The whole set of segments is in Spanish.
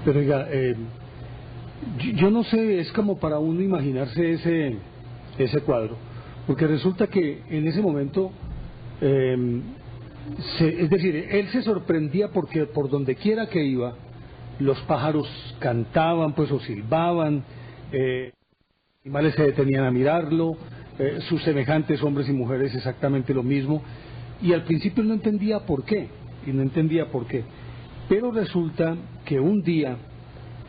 Pero oiga, yo no sé, es como para uno imaginarse ese cuadro, porque resulta que en ese momento, es decir, él se sorprendía porque por donde quiera que iba, los pájaros cantaban, pues, o silbaban, animales se detenían a mirarlo, sus semejantes hombres y mujeres exactamente lo mismo, y al principio él no entendía por qué, pero resulta que un día,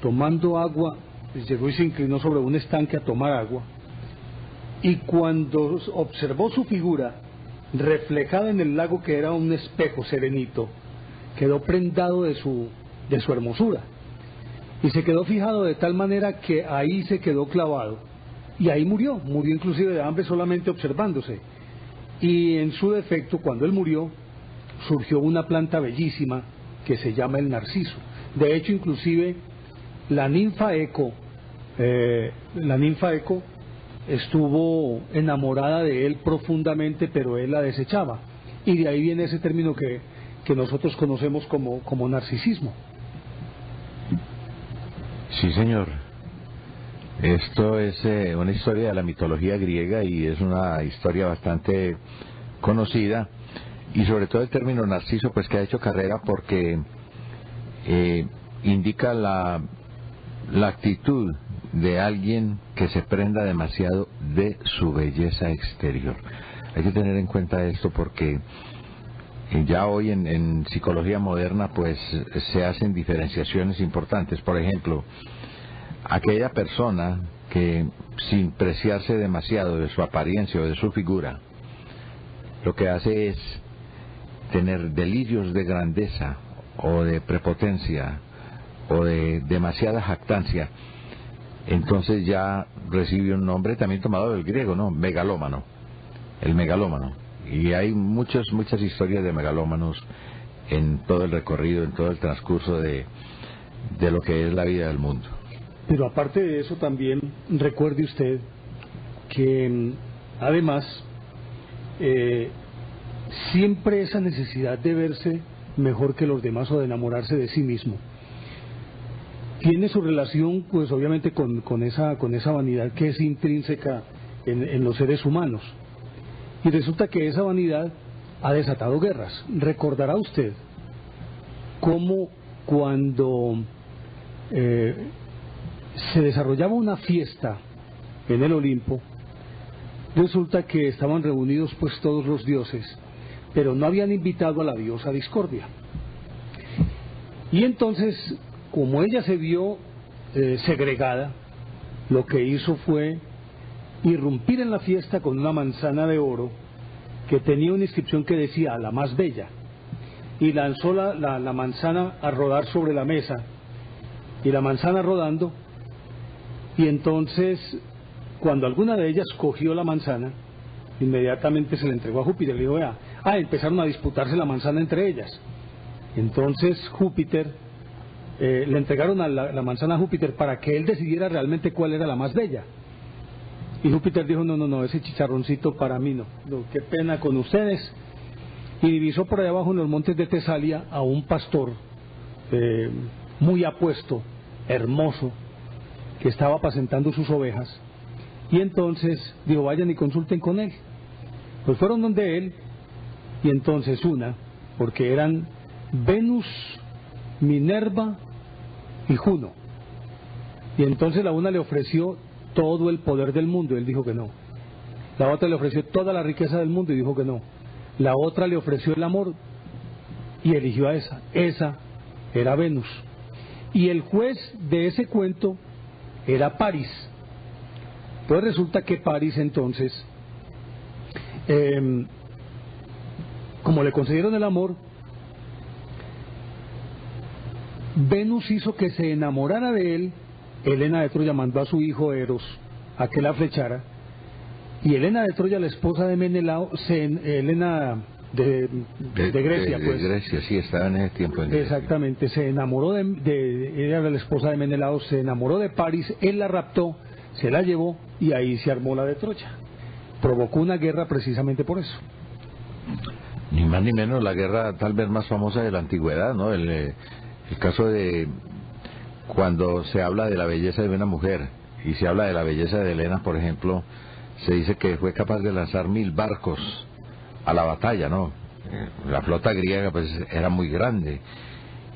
tomando agua, pues llegó y se inclinó sobre un estanque a tomar agua, y cuando observó su figura reflejada en el lago, que era un espejo serenito, quedó prendado de su hermosura, y se quedó fijado de tal manera que ahí se quedó clavado, y ahí murió inclusive de hambre solamente observándose. Y en su defecto, cuando él murió, surgió una planta bellísima que se llama el narciso. De hecho, inclusive la ninfa Eco estuvo enamorada de él profundamente, pero él la desechaba, y de ahí viene ese término que nosotros conocemos como narcisismo. Sí, señor. Esto es una historia de la mitología griega y es una historia bastante conocida, y sobre todo el término narciso, pues, que ha hecho carrera porque indica la actitud de alguien que se prenda demasiado de su belleza exterior. Hay que tener en cuenta esto porque ya hoy en psicología moderna, pues, se hacen diferenciaciones importantes. Por ejemplo, aquella persona que, sin preciarse demasiado de su apariencia o de su figura, lo que hace es tener delirios de grandeza o de prepotencia o de demasiada jactancia, entonces ya recibe un nombre también tomado del griego, ¿no? Megalómano, el megalómano. Y hay muchas historias de megalómanos en todo el recorrido, en todo el transcurso de lo que es la vida del mundo. Pero aparte de eso también, recuerde usted que además siempre esa necesidad de verse mejor que los demás o de enamorarse de sí mismo tiene su relación, pues, obviamente con esa vanidad que es intrínseca en los seres humanos, y resulta que esa vanidad ha desatado guerras. Recordará usted cómo cuando se desarrollaba una fiesta en el Olimpo, resulta que estaban reunidos, pues, todos los dioses, pero no habían invitado a la diosa Discordia. Y entonces, como ella se vio segregada, lo que hizo fue irrumpir en la fiesta con una manzana de oro que tenía una inscripción que decía "la más bella", y lanzó la manzana a rodar sobre la mesa, y la manzana rodando, y entonces cuando alguna de ellas cogió la manzana, inmediatamente se la entregó a Júpiter. Le dijo, vea, empezaron a disputarse la manzana entre ellas. Entonces Júpiter, le entregaron la manzana a Júpiter para que él decidiera realmente cuál era la más bella. Y Júpiter dijo, no, ese chicharroncito para mí no, qué pena con ustedes. Y divisó por allá abajo en los montes de Tesalia a un pastor muy apuesto, hermoso, que estaba apacentando sus ovejas, y entonces dijo, vayan y consulten con él. Pues fueron donde él, y entonces porque eran Venus, Minerva y Juno, y entonces la una le ofreció todo el poder del mundo, y él dijo que no. La otra le ofreció toda la riqueza del mundo y dijo que no. La otra le ofreció el amor y eligió a esa era Venus. Y el juez de ese cuento era París. Pues resulta que París entonces, como le concedieron el amor, Venus hizo que se enamorara de él. Helena de Troya mandó a su hijo Eros a que la flechara, y Helena de Troya, la esposa de Menelao, Helena de Grecia, pues. De Grecia, sí, estaba en ese tiempo en Grecia. Exactamente, se enamoró ella era la esposa de Menelao, se enamoró de París, él la raptó, se la llevó, y ahí se armó la de Troya. Provocó una guerra precisamente por eso. Ni más ni menos la guerra tal vez más famosa de la antigüedad, ¿no? El caso de cuando se habla de la belleza de una mujer y se habla de la belleza de Helena, por ejemplo, se dice que fue capaz de lanzar 1000 barcos a la batalla, ¿no? La flota griega pues era muy grande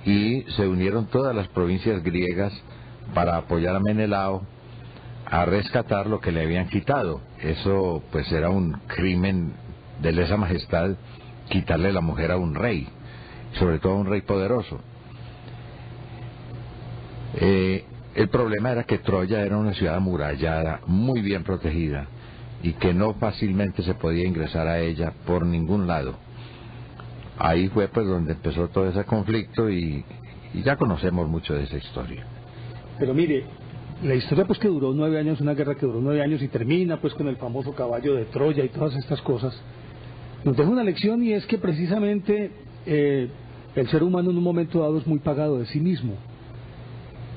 y se unieron todas las provincias griegas para apoyar a Menelao a rescatar lo que le habían quitado. Eso pues era un crimen de lesa majestad, quitarle la mujer a un rey, sobre todo a un rey poderoso. El problema era que Troya era una ciudad amurallada, muy bien protegida, y que no fácilmente se podía ingresar a ella por ningún lado. Ahí fue pues donde empezó todo ese conflicto y ya conocemos mucho de esa historia. Pero mire, la historia pues que duró 9 años, una guerra que duró 9 años y termina pues con el famoso caballo de Troya y todas estas cosas, nos deja una lección, y es que precisamente el ser humano en un momento dado es muy pagado de sí mismo.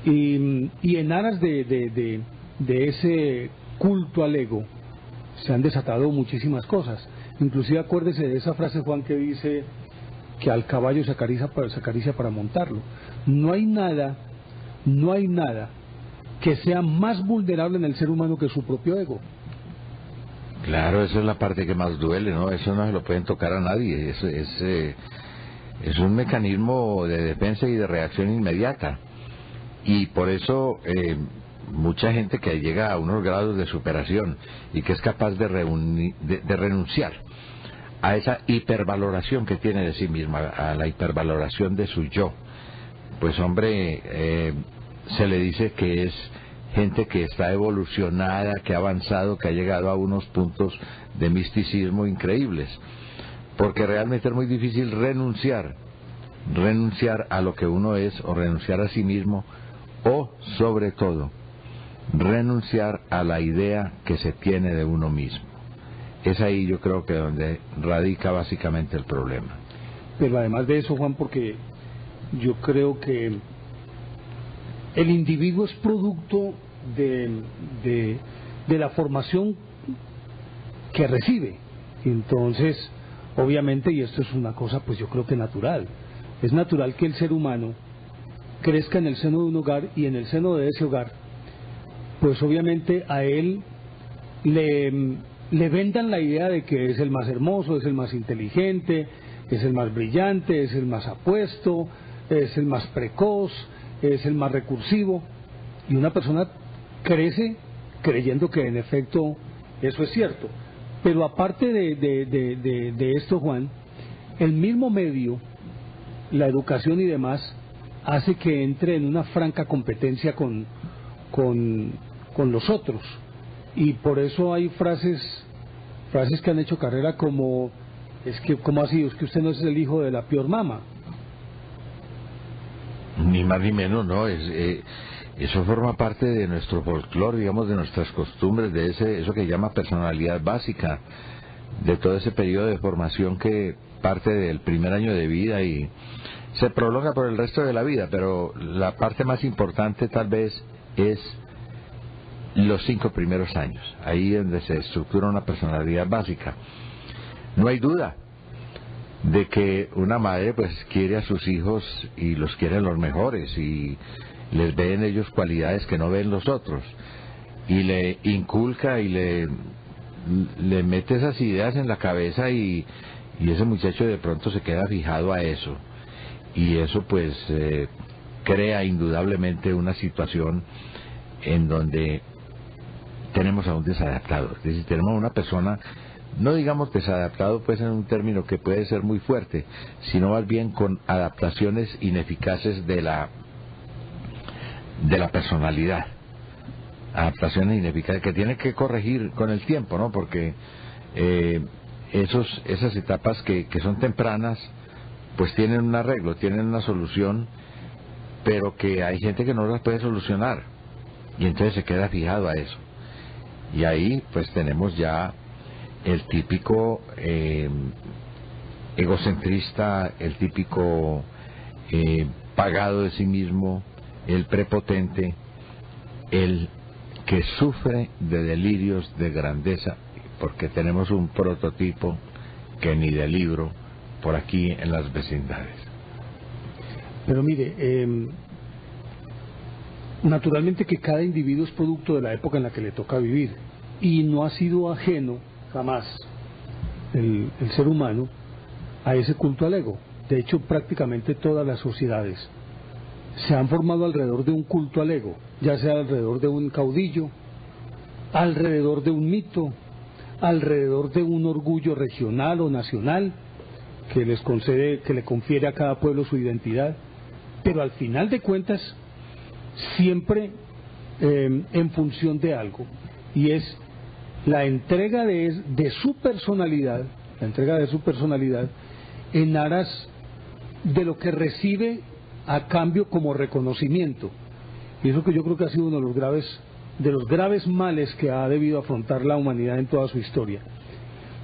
Y en aras de ese culto al ego se han desatado muchísimas cosas. Inclusive acuérdese de esa frase, Juan, que dice que al caballo se acaricia para montarlo. No hay nada que sea más vulnerable en el ser humano que su propio ego. Claro, esa es la parte que más duele, ¿no? Eso no se lo pueden tocar a nadie. Es un mecanismo de defensa y de reacción inmediata. Y por eso mucha gente que llega a unos grados de superación y que es capaz de renunciar a esa hipervaloración que tiene de sí misma, a la hipervaloración de su yo, pues hombre, se le dice que es gente que está evolucionada, que ha avanzado, que ha llegado a unos puntos de misticismo increíbles, porque realmente es muy difícil renunciar a lo que uno es, o renunciar a sí mismo, o sobre todo renunciar a la idea que se tiene de uno mismo. Es ahí yo creo que donde radica básicamente el problema. Pero además de eso, Juan, porque yo creo que el individuo es producto de la formación que recibe. Entonces, obviamente, y esto es una cosa pues yo creo que natural, es natural que el ser humano crezca en el seno de un hogar, y en el seno de ese hogar pues obviamente a él le vendan la idea de que es el más hermoso, es el más inteligente, es el más brillante, es el más apuesto, es el más precoz, es el más recursivo, y una persona crece creyendo que en efecto eso es cierto. Pero aparte de esto, Juan, el mismo medio, la educación y demás, hace que entre en una franca competencia con los otros, y por eso hay frases que han hecho carrera como: es que, ¿cómo así? Es que usted no es el hijo de la peor mama. Ni más ni menos, ¿no? Eso forma parte de nuestro folclore, digamos, de nuestras costumbres, de eso que llama personalidad básica, de todo ese periodo de formación que parte del primer año de vida y se prolonga por el resto de la vida, pero la parte más importante tal vez es los 5 primeros años, ahí donde se estructura una personalidad básica. No hay duda de que una madre pues quiere a sus hijos y los quiere los mejores, y les ve en ellos cualidades que no ven los otros, y le inculca y le mete esas ideas en la cabeza, y ese muchacho de pronto se queda fijado a eso, y eso pues crea indudablemente una situación en donde tenemos a un desadaptado. Es decir, tenemos a una persona, no digamos desadaptado pues en un término que puede ser muy fuerte, sino más bien con adaptaciones ineficaces de la personalidad, adaptaciones ineficaces que tiene que corregir con el tiempo, ¿no? Porque esas etapas que son tempranas pues tienen un arreglo, tienen una solución, pero que hay gente que no las puede solucionar, y entonces se queda fijado a eso, y ahí pues tenemos ya el típico egocentrista, el típico pagado de sí mismo, el prepotente, el que sufre de delirios de grandeza, porque tenemos un prototipo que ni de libro por aquí en las vecindades. Pero mire, Naturalmente que cada individuo es producto de la época en la que le toca vivir y no ha sido ajeno jamás el ser humano a ese culto al ego. De hecho, prácticamente todas las sociedades se han formado alrededor de un culto al ego, ya sea alrededor de un caudillo, alrededor de un mito, alrededor de un orgullo regional o nacional que les concede, que le confiere a cada pueblo su identidad, pero al final de cuentas siempre en función de algo, y es la entrega de su personalidad, la entrega de su personalidad en aras de lo que recibe a cambio como reconocimiento. Y eso que yo creo que ha sido uno de los graves males que ha debido afrontar la humanidad en toda su historia.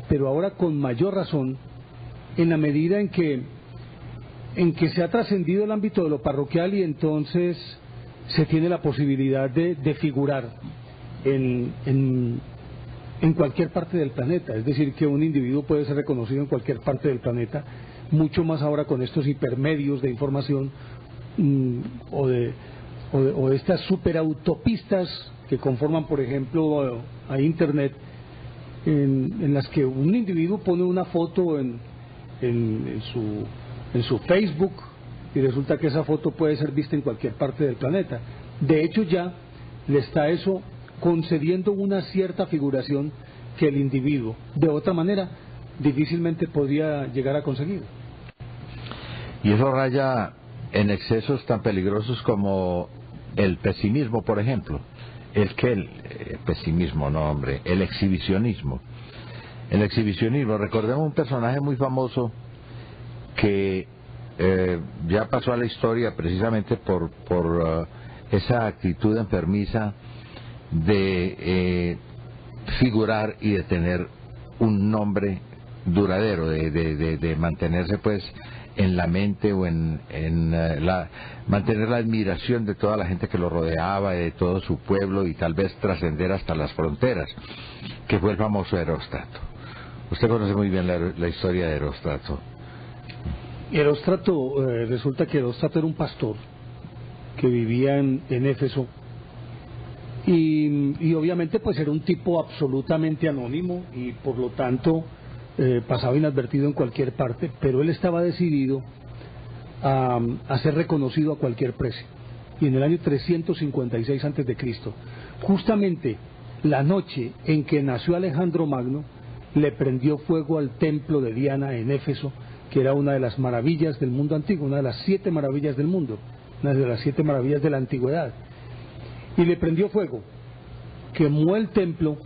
Pero ahora con mayor razón, en la medida en que se ha trascendido el ámbito de lo parroquial y entonces se tiene la posibilidad de figurar en cualquier parte del planeta, es decir, que un individuo puede ser reconocido en cualquier parte del planeta, mucho más ahora con estos hipermedios de información o de estas superautopistas que conforman, por ejemplo, a Internet, en las que un individuo pone una foto en su Facebook y resulta que esa foto puede ser vista en cualquier parte del planeta. De hecho, ya le está eso concediendo una cierta figuración que el individuo, de otra manera, difícilmente podría llegar a conseguir. Y eso raya en excesos tan peligrosos como el pesimismo, por ejemplo. El pesimismo, no hombre, el exhibicionismo. El exhibicionismo, recordemos un personaje muy famoso que ya pasó a la historia precisamente por esa actitud enfermiza de figurar y de tener un nombre duradero, de mantenerse pues en la mente o mantener la admiración de toda la gente que lo rodeaba, de todo su pueblo, y tal vez trascender hasta las fronteras, que fue el famoso Eróstrato. Usted conoce muy bien la historia de Eróstrato. Eróstrato, resulta que Eróstrato era un pastor que vivía en Éfeso y obviamente pues era un tipo absolutamente anónimo y por lo tanto pasaba inadvertido en cualquier parte, pero él estaba decidido a ser reconocido a cualquier precio. Y en el año 356 a.C., justamente la noche en que nació Alejandro Magno, le prendió fuego al templo de Diana en Éfeso, que era una de las maravillas del mundo antiguo, una de las 7 maravillas del mundo, una de las 7 maravillas de la antigüedad. Y le prendió fuego, quemó el templo,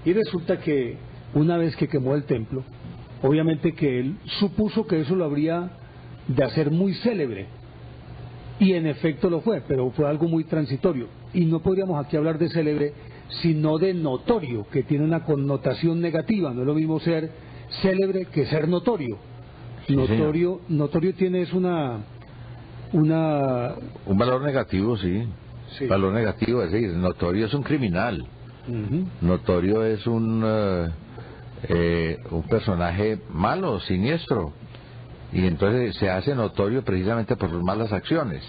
y resulta que una vez que quemó el templo, obviamente que él supuso que eso lo habría de hacer muy célebre, y en efecto lo fue, pero fue algo muy transitorio, y no podríamos aquí hablar de célebre sino de notorio, que tiene una connotación negativa. No es lo mismo ser célebre que ser notorio. Sí, notorio tiene es un valor negativo, sí. Valor negativo, es decir, notorio es un criminal. Notorio es un personaje malo, siniestro, y entonces se hace notorio precisamente por sus malas acciones,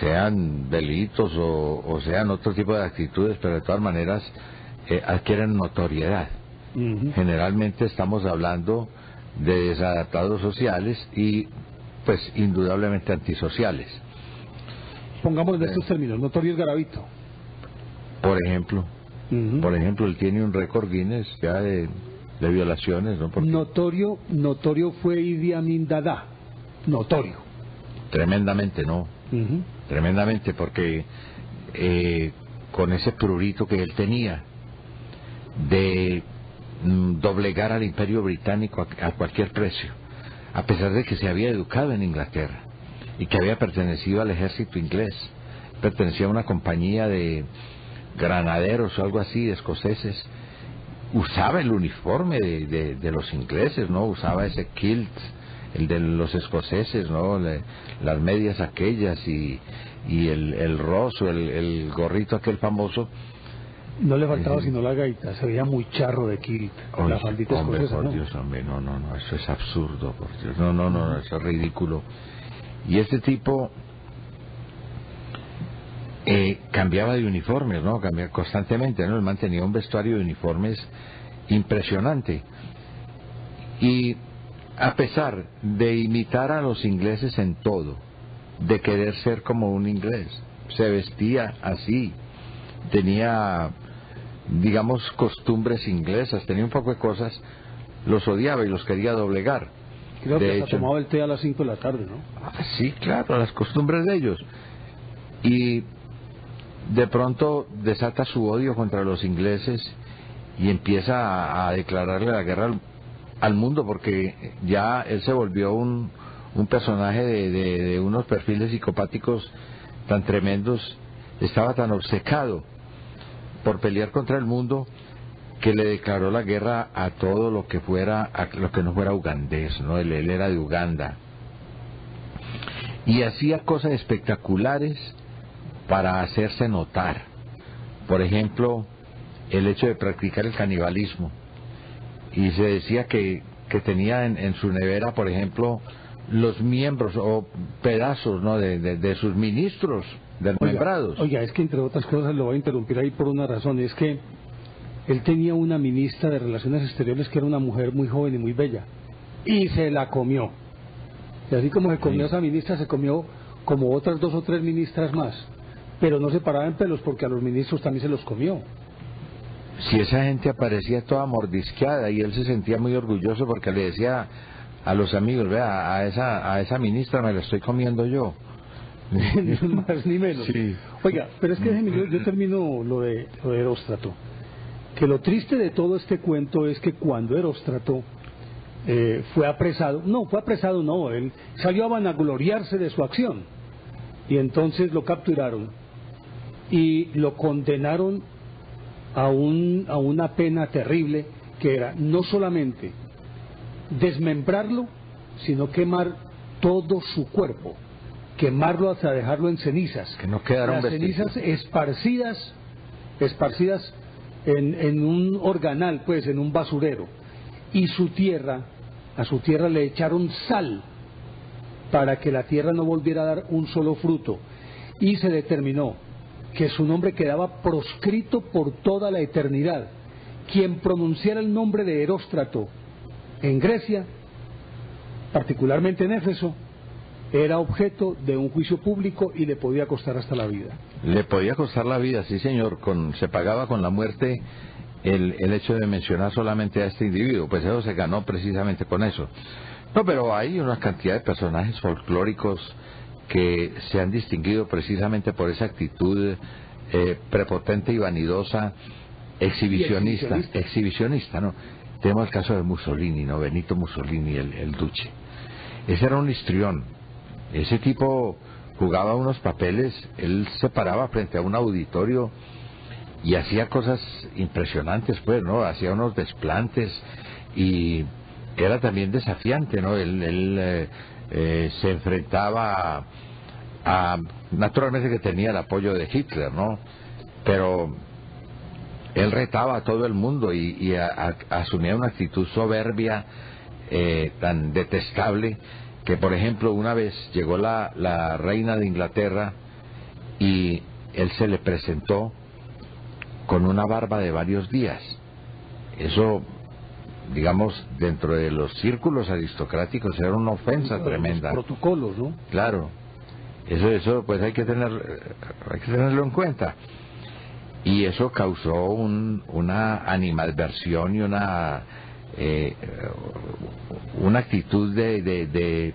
sean delitos o sean otro tipo de actitudes, pero de todas maneras adquieren notoriedad. Generalmente estamos hablando de desadaptados sociales y pues indudablemente antisociales. Pongámoslo en estos términos, notorio es Garavito. Por ejemplo, él tiene un récord Guinness ya de violaciones, ¿no? Porque Notorio fue Idi Amin Dada. Notorio. Tremendamente, ¿no? Tremendamente, porque con ese prurito que él tenía de doblegar al Imperio Británico a cualquier precio, a pesar de que se había educado en Inglaterra y que había pertenecido al ejército inglés, pertenecía a una compañía de granaderos o algo así, escoceses, usaba el uniforme de los ingleses, ¿no? Usaba ese kilt, el de los escoceses, ¿no? Las medias aquellas y el roso, el gorrito aquel famoso. No le faltaba sino la gaita, se veía muy charro de kilt, la faldita escocesa, por ¿no? Dios, hombre, no, eso es absurdo, por Dios, no, eso es ridículo. Y este tipo cambiaba de uniformes, ¿no? Cambiaba constantemente, ¿no? Él mantenía un vestuario de uniformes impresionante. Y a pesar de imitar a los ingleses en todo, de querer ser como un inglés, se vestía así, tenía, digamos, costumbres inglesas, tenía un poco de cosas, los odiaba y los quería doblegar. Creo que se tomaba el té a las 5 de la tarde, ¿no? Sí, claro, las costumbres de ellos. Y de pronto desata su odio contra los ingleses y empieza a declararle la guerra al mundo, porque ya él se volvió un personaje de unos perfiles psicopáticos tan tremendos, estaba tan obcecado por pelear contra el mundo que le declaró la guerra a todo lo que fuera, a lo que no fuera ugandés, ¿no? Él era de Uganda y hacía cosas espectaculares para hacerse notar. Por ejemplo, el hecho de practicar el canibalismo, y se decía que tenía en su nevera, por ejemplo, los miembros o pedazos, ¿no?, de sus ministros desmembrados. Oiga, es que entre otras cosas lo voy a interrumpir ahí por una razón, es que él tenía una ministra de Relaciones Exteriores que era una mujer muy joven y muy bella, y se la comió. Y así como se comió esa ministra, se comió como otras 2 o 3 ministras más, pero no se paraba en pelos porque a los ministros también se los comió. Si esa gente aparecía toda mordisqueada, y él se sentía muy orgulloso porque le decía a los amigos, vea, a esa ministra me la estoy comiendo yo. Ni más ni menos. Sí. Oiga, pero es que yo termino lo de Eróstrato. Que lo triste de todo este cuento es que cuando Eróstrato fue apresado, él salió a vanagloriarse de su acción, y entonces lo capturaron y lo condenaron a una pena terrible, que era no solamente desmembrarlo, sino quemar todo su cuerpo, quemarlo hasta dejarlo en cenizas, que no quedaron las cenizas esparcidas en un organal, pues en un basurero, y a su tierra le echaron sal para que la tierra no volviera a dar un solo fruto, y se determinó que su nombre quedaba proscrito por toda la eternidad. Quien pronunciara el nombre de Eróstrato en Grecia, particularmente en Éfeso, era objeto de un juicio público y le podía costar hasta la vida. Le podía costar la vida, sí señor, se pagaba con la muerte el hecho de mencionar solamente a este individuo, pues eso se ganó precisamente con eso. No, pero hay una cantidad de personajes folclóricos que se han distinguido precisamente por esa actitud prepotente y vanidosa, exhibicionista, ¿no? Tenemos el caso de Mussolini, ¿no? Benito Mussolini, el duce. Ese era un histrión. Ese tipo jugaba unos papeles, él se paraba frente a un auditorio y hacía cosas impresionantes, pues, ¿no? Hacía unos desplantes y era también desafiante, ¿no? Él se enfrentaba naturalmente que tenía el apoyo de Hitler, ¿no? Pero él retaba a todo el mundo y asumía una actitud soberbia tan detestable que, por ejemplo, una vez llegó la reina de Inglaterra y él se le presentó con una barba de varios días. Eso, digamos, dentro de los círculos aristocráticos era una ofensa tremenda. Los protocolos, ¿no? Claro, eso pues hay que tenerlo en cuenta. Y eso causó una animadversión y una actitud de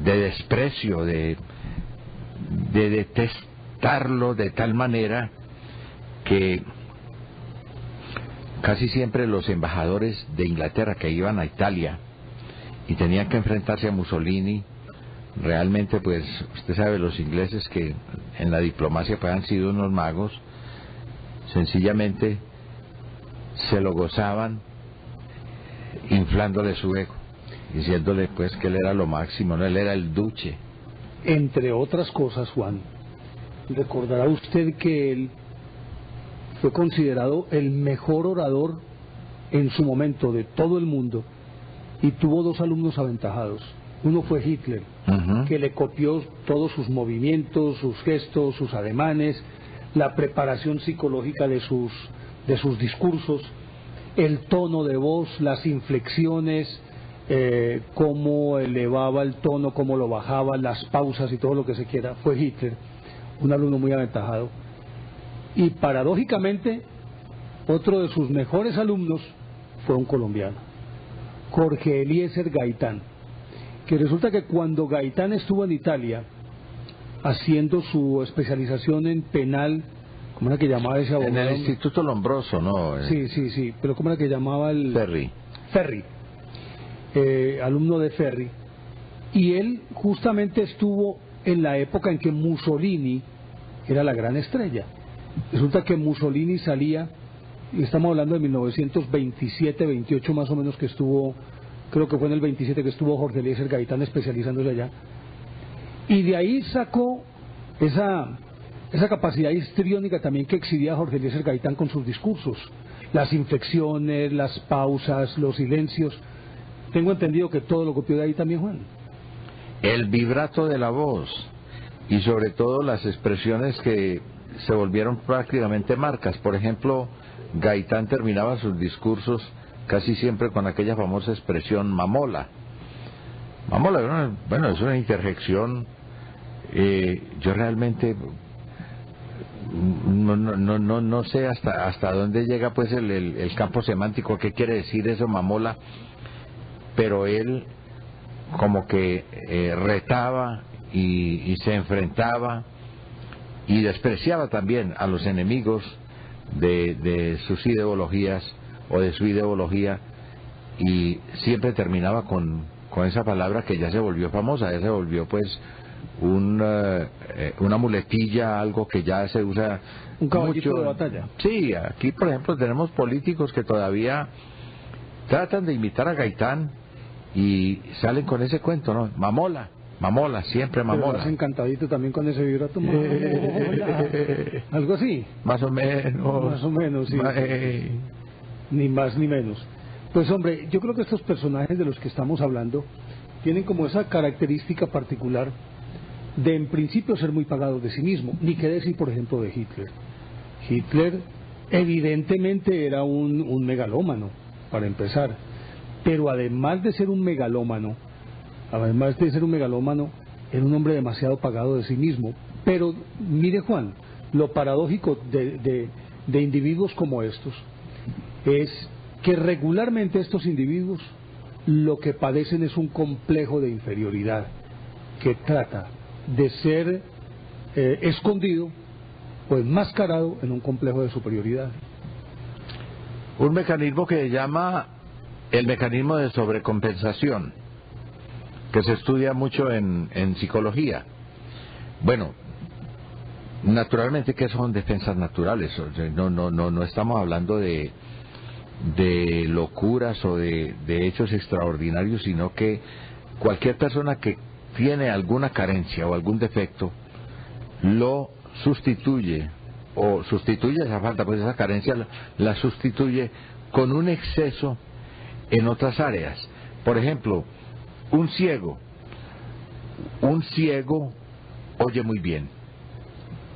desprecio, de detestarlo de tal manera que casi siempre los embajadores de Inglaterra que iban a Italia y tenían que enfrentarse a Mussolini, realmente pues usted sabe, los ingleses que en la diplomacia pues han sido unos magos, sencillamente se lo gozaban inflándole su ego, diciéndole pues que él era lo máximo, no, él era el duce. Entre otras cosas, Juan, recordará usted que él fue considerado el mejor orador en su momento de todo el mundo y tuvo 2 alumnos aventajados. Uno fue Hitler, Ujú. que le copió todos sus movimientos, sus gestos, sus ademanes, la preparación psicológica de sus discursos, el tono de voz, las inflexiones, cómo elevaba el tono, cómo lo bajaba, las pausas y todo lo que se quiera. Fue Hitler, un alumno muy aventajado. Y paradójicamente, otro de sus mejores alumnos fue un colombiano, Jorge Eliezer Gaitán, que resulta que cuando Gaitán estuvo en Italia haciendo su especialización en penal, ¿cómo era que llamaba ese abogado? En el Instituto Lombroso, ¿no? Sí, pero ¿cómo era que llamaba el...? Ferri. Alumno de Ferri, y él justamente estuvo en la época en que Mussolini era la gran estrella. Resulta que Mussolini salía, y estamos hablando de 1927, 28 más o menos, que estuvo, creo que fue en el 27 que estuvo Jorge Eliezer Gaitán especializándose allá, y de ahí sacó esa capacidad histriónica también que exhibía Jorge Eliezer Gaitán con sus discursos, las inflexiones, las pausas, los silencios. Tengo entendido que todo lo copió de ahí también, Juan. El vibrato de la voz y sobre todo las expresiones que se volvieron prácticamente marcas. Por ejemplo, Gaitán terminaba sus discursos casi siempre con aquella famosa expresión mamola. Mamola, bueno, es una interjección. Yo realmente no sé hasta dónde llega pues el campo semántico, qué quiere decir eso, mamola, pero él como que retaba y se enfrentaba y despreciaba también a los enemigos de sus ideologías o de su ideología, y siempre terminaba con esa palabra que ya se volvió famosa, ya se volvió pues una muletilla, algo que ya se usa un caballito mucho de batalla. Sí, aquí por ejemplo tenemos políticos que todavía tratan de imitar a Gaitán y salen con ese cuento, ¿no? Mamola, siempre mamola. Pero lo hacen cantadito también con ese vibrato, algo así. Más o menos, sí. Ni más ni menos. Pues hombre, yo creo que estos personajes de los que estamos hablando tienen como esa característica particular de en principio ser muy pagados de sí mismo. Ni qué decir, por ejemplo, de Hitler. Hitler evidentemente era un megalómano, para empezar, pero además de ser un megalómano, era un hombre demasiado pagado de sí mismo. Pero mire, Juan, lo paradójico de individuos como estos es que regularmente estos individuos lo que padecen es un complejo de inferioridad que trata de ser escondido o enmascarado en un complejo de superioridad. Un mecanismo que se llama el mecanismo de sobrecompensación, que se estudia mucho en psicología. Bueno, naturalmente que son defensas naturales, no estamos hablando de locuras o de hechos extraordinarios, sino que cualquier persona que tiene alguna carencia o algún defecto lo sustituye esa falta, pues esa carencia la sustituye con un exceso en otras áreas. Por ejemplo, un ciego oye muy bien,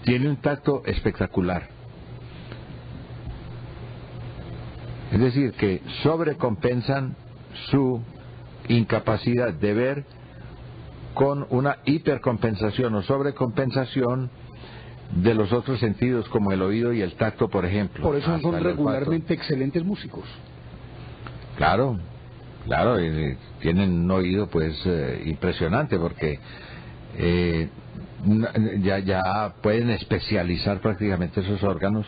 tiene un tacto espectacular. Es decir, que sobrecompensan su incapacidad de ver con una hipercompensación o sobrecompensación de los otros sentidos, como el oído y el tacto, por ejemplo. Por eso son regularmente excelentes músicos. Claro, tienen un oído pues impresionante, porque ya pueden especializar prácticamente esos órganos,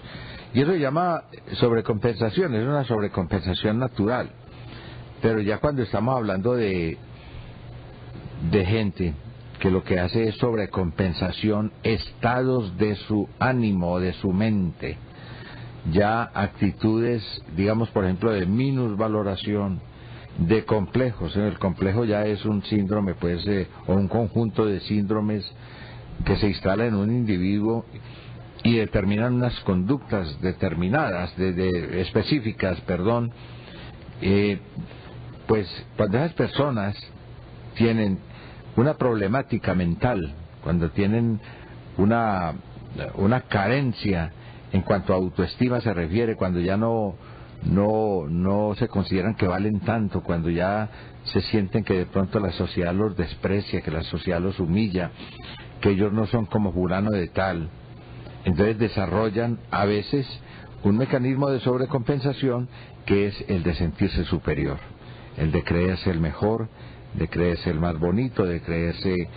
y eso se llama sobrecompensación, es una sobrecompensación natural. Pero ya cuando estamos hablando de gente que lo que hace es sobrecompensación, estados de su ánimo, de su mente, ya actitudes, digamos por ejemplo de minusvaloración, de complejos. El complejo ya es un síndrome pues o un conjunto de síndromes que se instala en un individuo y determinan unas conductas determinadas, específicas, pues cuando esas personas tienen una problemática mental, cuando tienen una carencia en cuanto a autoestima se refiere, cuando ya no se consideran que valen tanto, cuando ya se sienten que de pronto la sociedad los desprecia, que la sociedad los humilla, que ellos no son como fulano de tal, entonces desarrollan a veces un mecanismo de sobrecompensación que es el de sentirse superior, el de creerse el mejor, de creerse el más bonito, de creerse,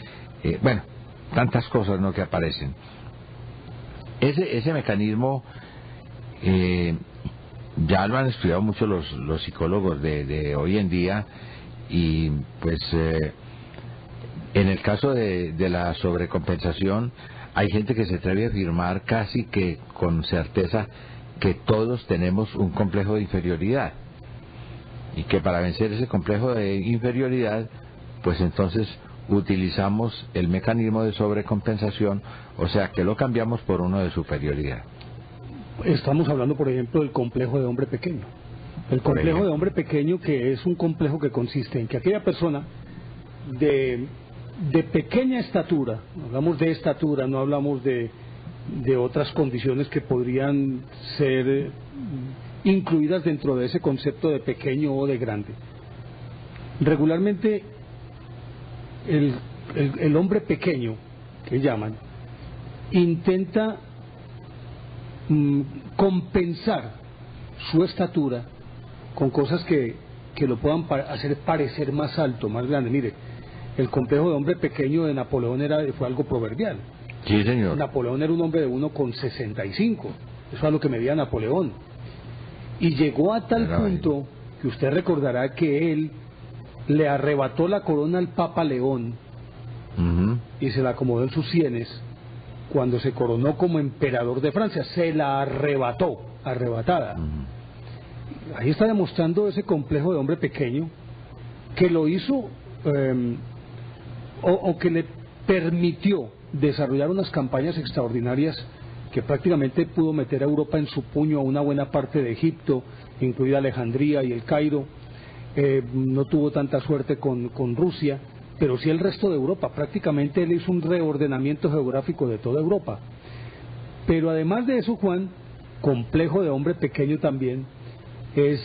bueno, tantas cosas, ¿no?, que aparecen. Ese mecanismo ya lo han estudiado mucho los psicólogos de hoy en día, y pues en el caso de la sobrecompensación hay gente que se atreve a afirmar casi que con certeza que todos tenemos un complejo de inferioridad, y que para vencer ese complejo de inferioridad pues entonces utilizamos el mecanismo de sobrecompensación, o sea que lo cambiamos por uno de superioridad. Estamos hablando, por ejemplo, del complejo de hombre pequeño. El complejo de hombre pequeño, que es un complejo que consiste en que aquella persona de pequeña estatura, hablamos de estatura, no hablamos de otras condiciones que podrían ser incluidas dentro de ese concepto de pequeño o de grande. Regularmente el hombre pequeño, que llaman, intenta compensar su estatura con cosas que lo puedan hacer parecer más alto, más grande. Mire, el complejo de hombre pequeño de Napoleón fue algo proverbial. Sí, señor. Napoleón era un hombre de 1,65, eso es lo que medía Napoleón, y llegó a tal punto que usted recordará que él le arrebató la corona al Papa León y se la acomodó en sus sienes cuando se coronó como emperador de Francia. Se la arrebató, arrebatada. Ahí está demostrando ese complejo de hombre pequeño que lo hizo o que le permitió desarrollar unas campañas extraordinarias que prácticamente pudo meter a Europa en su puño, a una buena parte de Egipto, incluida Alejandría y el Cairo. No tuvo tanta suerte con Rusia, pero sí el resto de Europa. Prácticamente él hizo un reordenamiento geográfico de toda Europa. Pero además de eso, Juan, complejo de hombre pequeño también es,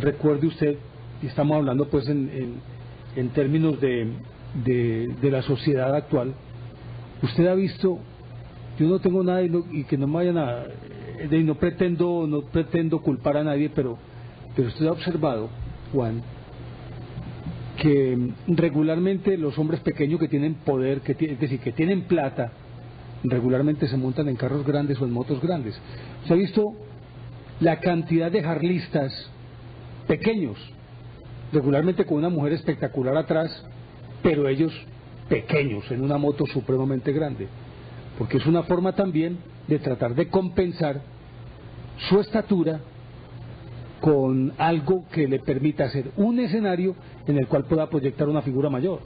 recuerde usted, y estamos hablando pues en términos de la sociedad actual, usted ha visto, yo no tengo nada y que no me vayan a, no pretendo culpar a nadie, pero usted ha observado, Juan, que regularmente los hombres pequeños que tienen poder, es decir, que tienen plata, regularmente se montan en carros grandes o en motos grandes. ¿Usted ha visto la cantidad de jarlistas pequeños, regularmente con una mujer espectacular atrás, pero ellos pequeños en una moto supremamente grande? Porque es una forma también de tratar de compensar su estatura con algo que le permita hacer un escenario en el cual pueda proyectar una figura mayor.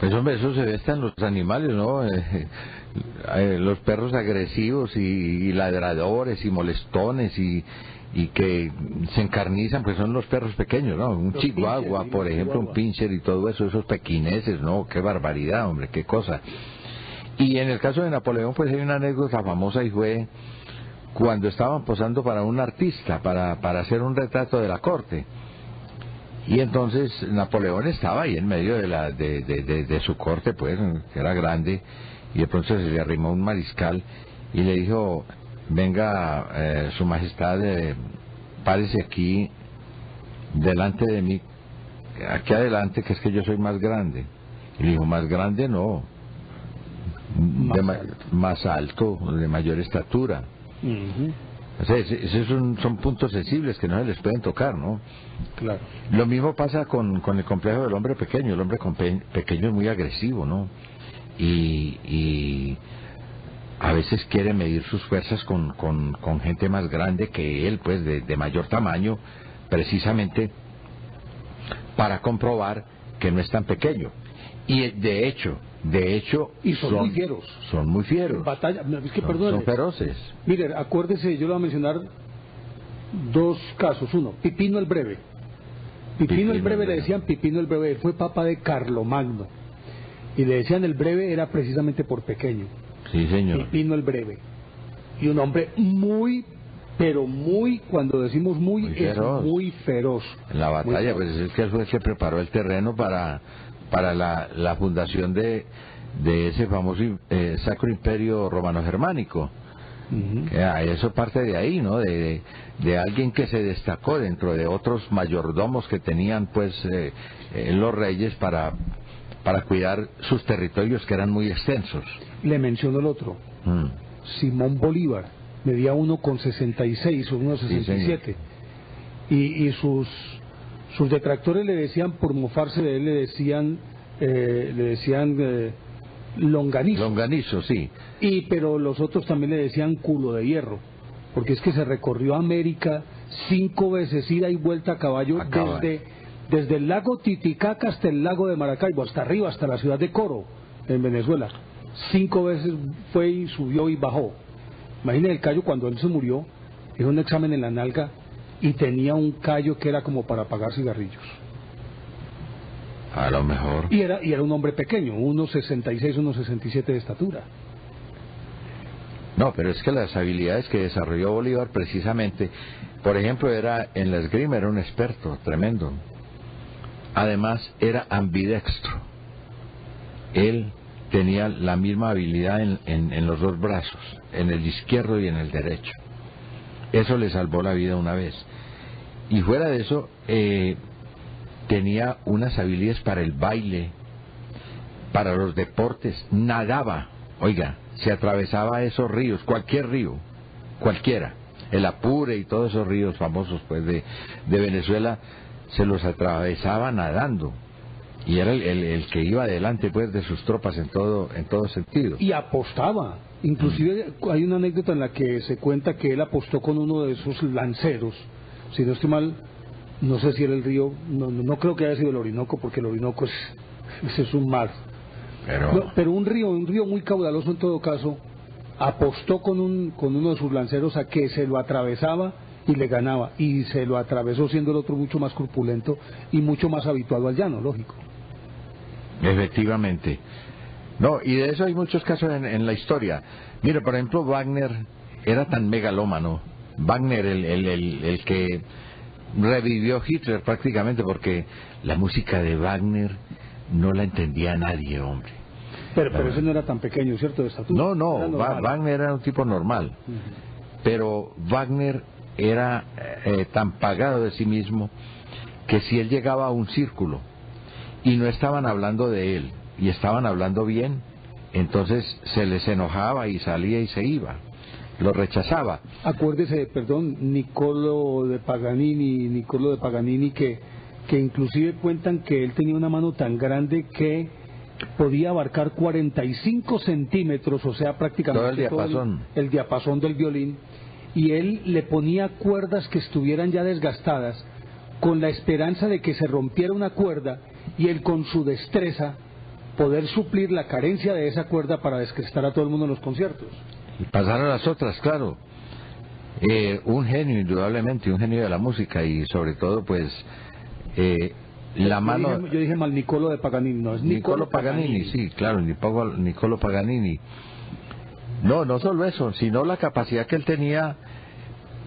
Pues hombre, eso se ve hasta en los animales, ¿no? Los perros agresivos y ladradores y molestones y que se encarnizan, pues son los perros pequeños, ¿no? Un chihuahua, por ejemplo, un pincher y todo eso, esos pequineses, ¿no? Qué barbaridad, hombre, qué cosa. Y en el caso de Napoleón, pues hay una anécdota famosa, y fue cuando estaban posando para un artista, para hacer un retrato de la corte. Y entonces Napoleón estaba ahí en medio de su corte, pues, que era grande, y de pronto se le arrimó un mariscal y le dijo: venga, su majestad, párese aquí delante de mí, aquí adelante, que es que yo soy más grande. Y le dijo: más grande no, más alto, de mayor estatura. O sea, esos son puntos sensibles que no se les pueden tocar, ¿no? Claro. Lo mismo pasa con el complejo del hombre pequeño. El hombre pequeño es muy agresivo, ¿no? Y a veces quiere medir sus fuerzas con gente más grande que él, pues de mayor tamaño, precisamente para comprobar que no es tan pequeño. Y de hecho y son muy fieros. Son muy fieros. Batalla, es que son feroces. Mire, acuérdese, yo le voy a mencionar dos casos. Uno, Pipino el Breve. Pipino el Breve, le decían Pipino el Breve, él fue papa de Carlomagno. Y le decían el Breve era precisamente por pequeño. Sí, señor. Pipino el Breve. Y un hombre muy, pero muy, cuando decimos muy es feroz. Muy feroz. En la batalla, pues es que él fue el que preparó el terreno para la fundación de ese famoso Sacro Imperio Romano-Germánico. Eso parte de ahí, ¿no? De alguien que se destacó dentro de otros mayordomos que tenían, pues, los reyes para cuidar sus territorios que eran muy extensos. Le menciono el otro. Simón Bolívar, medía 1,66 o 1,67. Sí, y sus detractores le decían, por mofarse de él, le decían longanizo. Longanizo, sí. Pero los otros también le decían culo de hierro, porque es que se recorrió América 5 veces, ida y vuelta a caballo, desde el lago Titicaca hasta el lago de Maracaibo, hasta arriba, hasta la ciudad de Coro, en Venezuela. 5 veces fue y subió y bajó. Imagínense el callo cuando él se murió, hizo un examen en la nalga y tenía un callo que era como para apagar cigarrillos. A lo mejor. Y era un hombre pequeño, 1,66, 1,67 de estatura. No, pero es que las habilidades que desarrolló Bolívar precisamente, por ejemplo, en la esgrima era un experto tremendo. Además, era ambidextro. Él tenía la misma habilidad en los dos brazos, en el izquierdo y en el derecho. Eso le salvó la vida una vez. Y fuera de eso, tenía unas habilidades para el baile, para los deportes, nadaba, oiga, se atravesaba esos ríos, cualquier río, cualquiera, el Apure y todos esos ríos famosos pues de Venezuela, se los atravesaba nadando, y era el que iba adelante pues de sus tropas en todo sentido. Y apostaba, inclusive hay una anécdota en la que se cuenta que él apostó con uno de esos lanceros, si no estoy mal, no sé si era el río, no creo que haya sido el Orinoco, porque el Orinoco es un mar. Pero un río muy caudaloso en todo caso, apostó con uno de sus lanceros a que se lo atravesaba y le ganaba, y se lo atravesó siendo el otro mucho más corpulento y mucho más habituado al llano, lógico. Efectivamente. No, y de eso hay muchos casos en la historia. Mire, por ejemplo, Wagner era tan megalómano. Wagner, el que revivió Hitler prácticamente, porque la música de Wagner no la entendía nadie, hombre. Pero ese no era tan pequeño, ¿cierto? De estatura. No, Wagner era un tipo normal. Pero Wagner era tan pagado de sí mismo que si él llegaba a un círculo y no estaban hablando de él y estaban hablando bien, entonces se les enojaba y salía y se iba, lo rechazaba. Acuérdese, perdón, Niccolo de Paganini, que inclusive cuentan que él tenía una mano tan grande que podía abarcar 45 centímetros, o sea, prácticamente todo el diapasón del violín, y él le ponía cuerdas que estuvieran ya desgastadas con la esperanza de que se rompiera una cuerda y él con su destreza poder suplir la carencia de esa cuerda para descrestar a todo el mundo en los conciertos. Y pasaron las otras, claro. Un genio, indudablemente, un genio de la música, y sobre todo pues la mano... Yo dije mal, Niccolo de Paganini, no, es Niccolo Paganini. Sí, claro, Niccolo Paganini. No solo eso, sino la capacidad que él tenía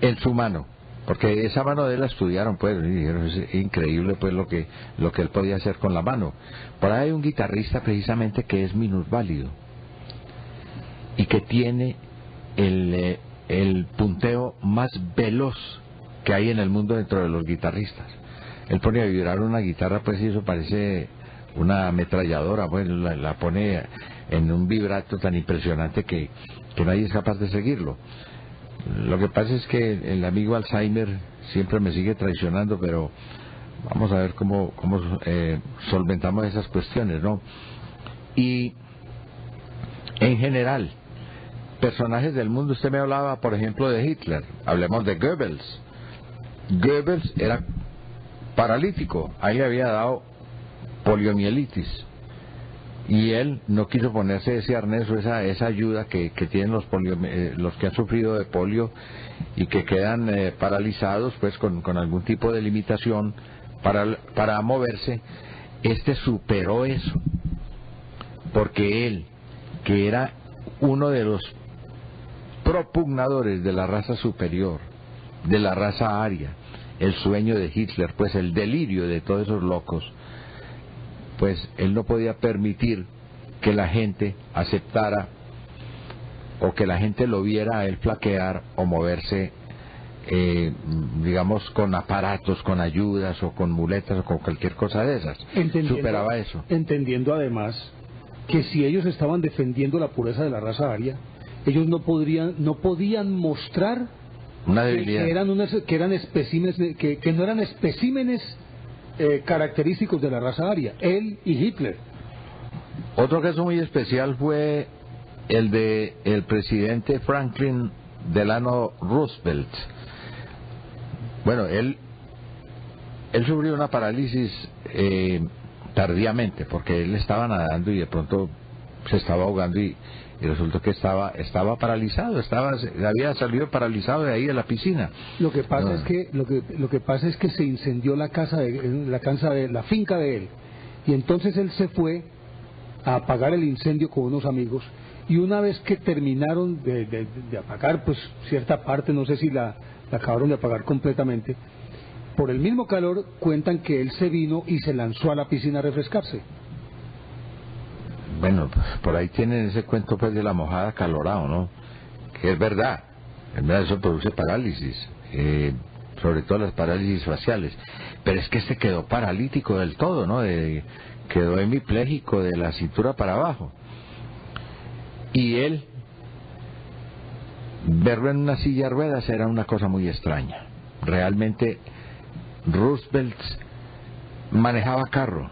en su mano, porque esa mano de él la estudiaron, pues, y dijeron, es increíble pues lo que él podía hacer con la mano. Por ahí hay un guitarrista precisamente que es minusválido y que tiene el punteo más veloz que hay en el mundo dentro de los guitarristas. Él pone a vibrar una guitarra, pues, y eso parece una ametralladora, pues la pone en un vibrato tan impresionante que nadie es capaz de seguirlo. Lo que pasa es que el amigo Alzheimer siempre me sigue traicionando, pero vamos a ver cómo solventamos esas cuestiones, ¿no? Y en general, personajes del mundo, usted me hablaba, por ejemplo, de Hitler. Hablemos de Goebbels. Goebbels era paralítico, a él le había dado poliomielitis y él no quiso ponerse ese arnés o esa ayuda que tienen los que han sufrido de polio y que quedan paralizados pues con algún tipo de limitación para moverse, este superó eso, porque él, que era uno de los propugnadores de la raza superior, de la raza aria, el sueño de Hitler, pues el delirio de todos esos locos, pues él no podía permitir que la gente aceptara o que la gente lo viera a él flaquear o moverse, digamos, con aparatos, con ayudas o con muletas o con cualquier cosa de esas. Superaba eso. Entendiendo además que si ellos estaban defendiendo la pureza de la raza aria, ellos no podían mostrar una debilidad, que eran especímenes, que no eran especímenes característicos de la raza aria, él y Hitler. Otro caso muy especial fue el de el presidente Franklin Delano Roosevelt. Bueno, él sufrió una parálisis tardíamente, porque él estaba nadando y de pronto se estaba ahogando y resultó que estaba paralizado, había salido paralizado de ahí de la piscina. Lo que pasa es que se incendió la finca de él, y entonces él se fue a apagar el incendio con unos amigos, y una vez que terminaron de apagar pues cierta parte, no sé si la acabaron de apagar completamente, por el mismo calor cuentan que él se vino y se lanzó a la piscina a refrescarse. Bueno, pues por ahí tienen ese cuento pues de la mojada calorado, ¿no? Que es verdad, eso produce parálisis, sobre todo las parálisis faciales, pero es que este quedó paralítico del todo, ¿no? Quedó hemipléjico de la cintura para abajo. Y él, verlo en una silla de ruedas era una cosa muy extraña. Realmente Roosevelt manejaba carro.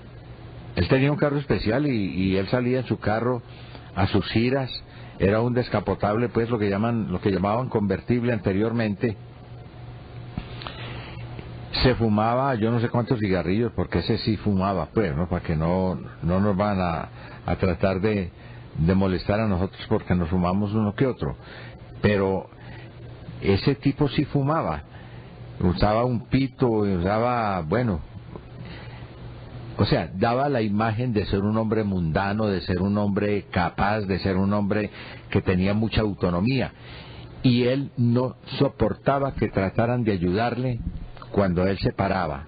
Él tenía un carro especial y él salía en su carro a sus giras. Era un descapotable, pues lo que llamaban convertible anteriormente. Se fumaba yo no sé cuántos cigarrillos, porque ese sí fumaba, pues, ¿no? Para que no nos van a tratar de molestar a nosotros porque nos fumamos uno que otro. Pero ese tipo sí fumaba, usaba un pito, usaba, bueno, o sea, daba la imagen de ser un hombre mundano, de ser un hombre capaz, de ser un hombre que tenía mucha autonomía, y él no soportaba que trataran de ayudarle cuando él se paraba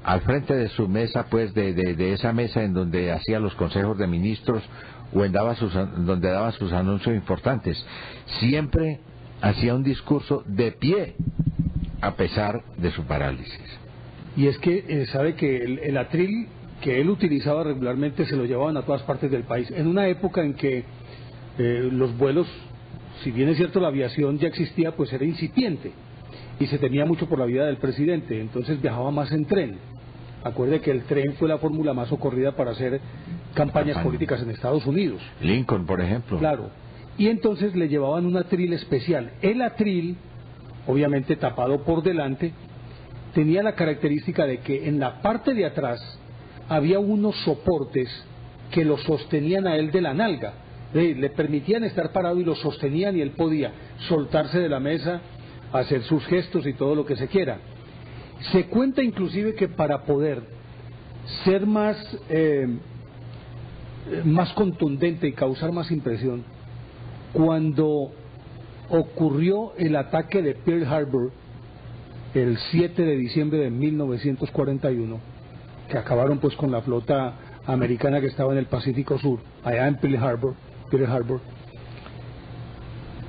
al frente de su mesa, pues de esa mesa en donde hacía los consejos de ministros o donde daba sus anuncios importantes. Siempre hacía un discurso de pie a pesar de su parálisis. Y es que sabe que el atril que él utilizaba regularmente se lo llevaban a todas partes del país, en una época en que los vuelos, si bien es cierto la aviación ya existía, pues era incipiente y se temía mucho por la vida del presidente, entonces viajaba más en tren. Acuerde que el tren fue la fórmula más socorrida para hacer campañas políticas en Estados Unidos. Lincoln, por ejemplo. Claro. Y entonces le llevaban un atril especial. El atril, obviamente tapado por delante, tenía la característica de que en la parte de atrás había unos soportes que lo sostenían a él de la nalga. Le permitían estar parado y lo sostenían, y él podía soltarse de la mesa, hacer sus gestos y todo lo que se quiera. Se cuenta inclusive que para poder ser más contundente y causar más impresión, cuando ocurrió el ataque de Pearl Harbor el 7 de diciembre de 1941, que acabaron pues con la flota americana que estaba en el Pacífico Sur, allá en Pearl Harbor,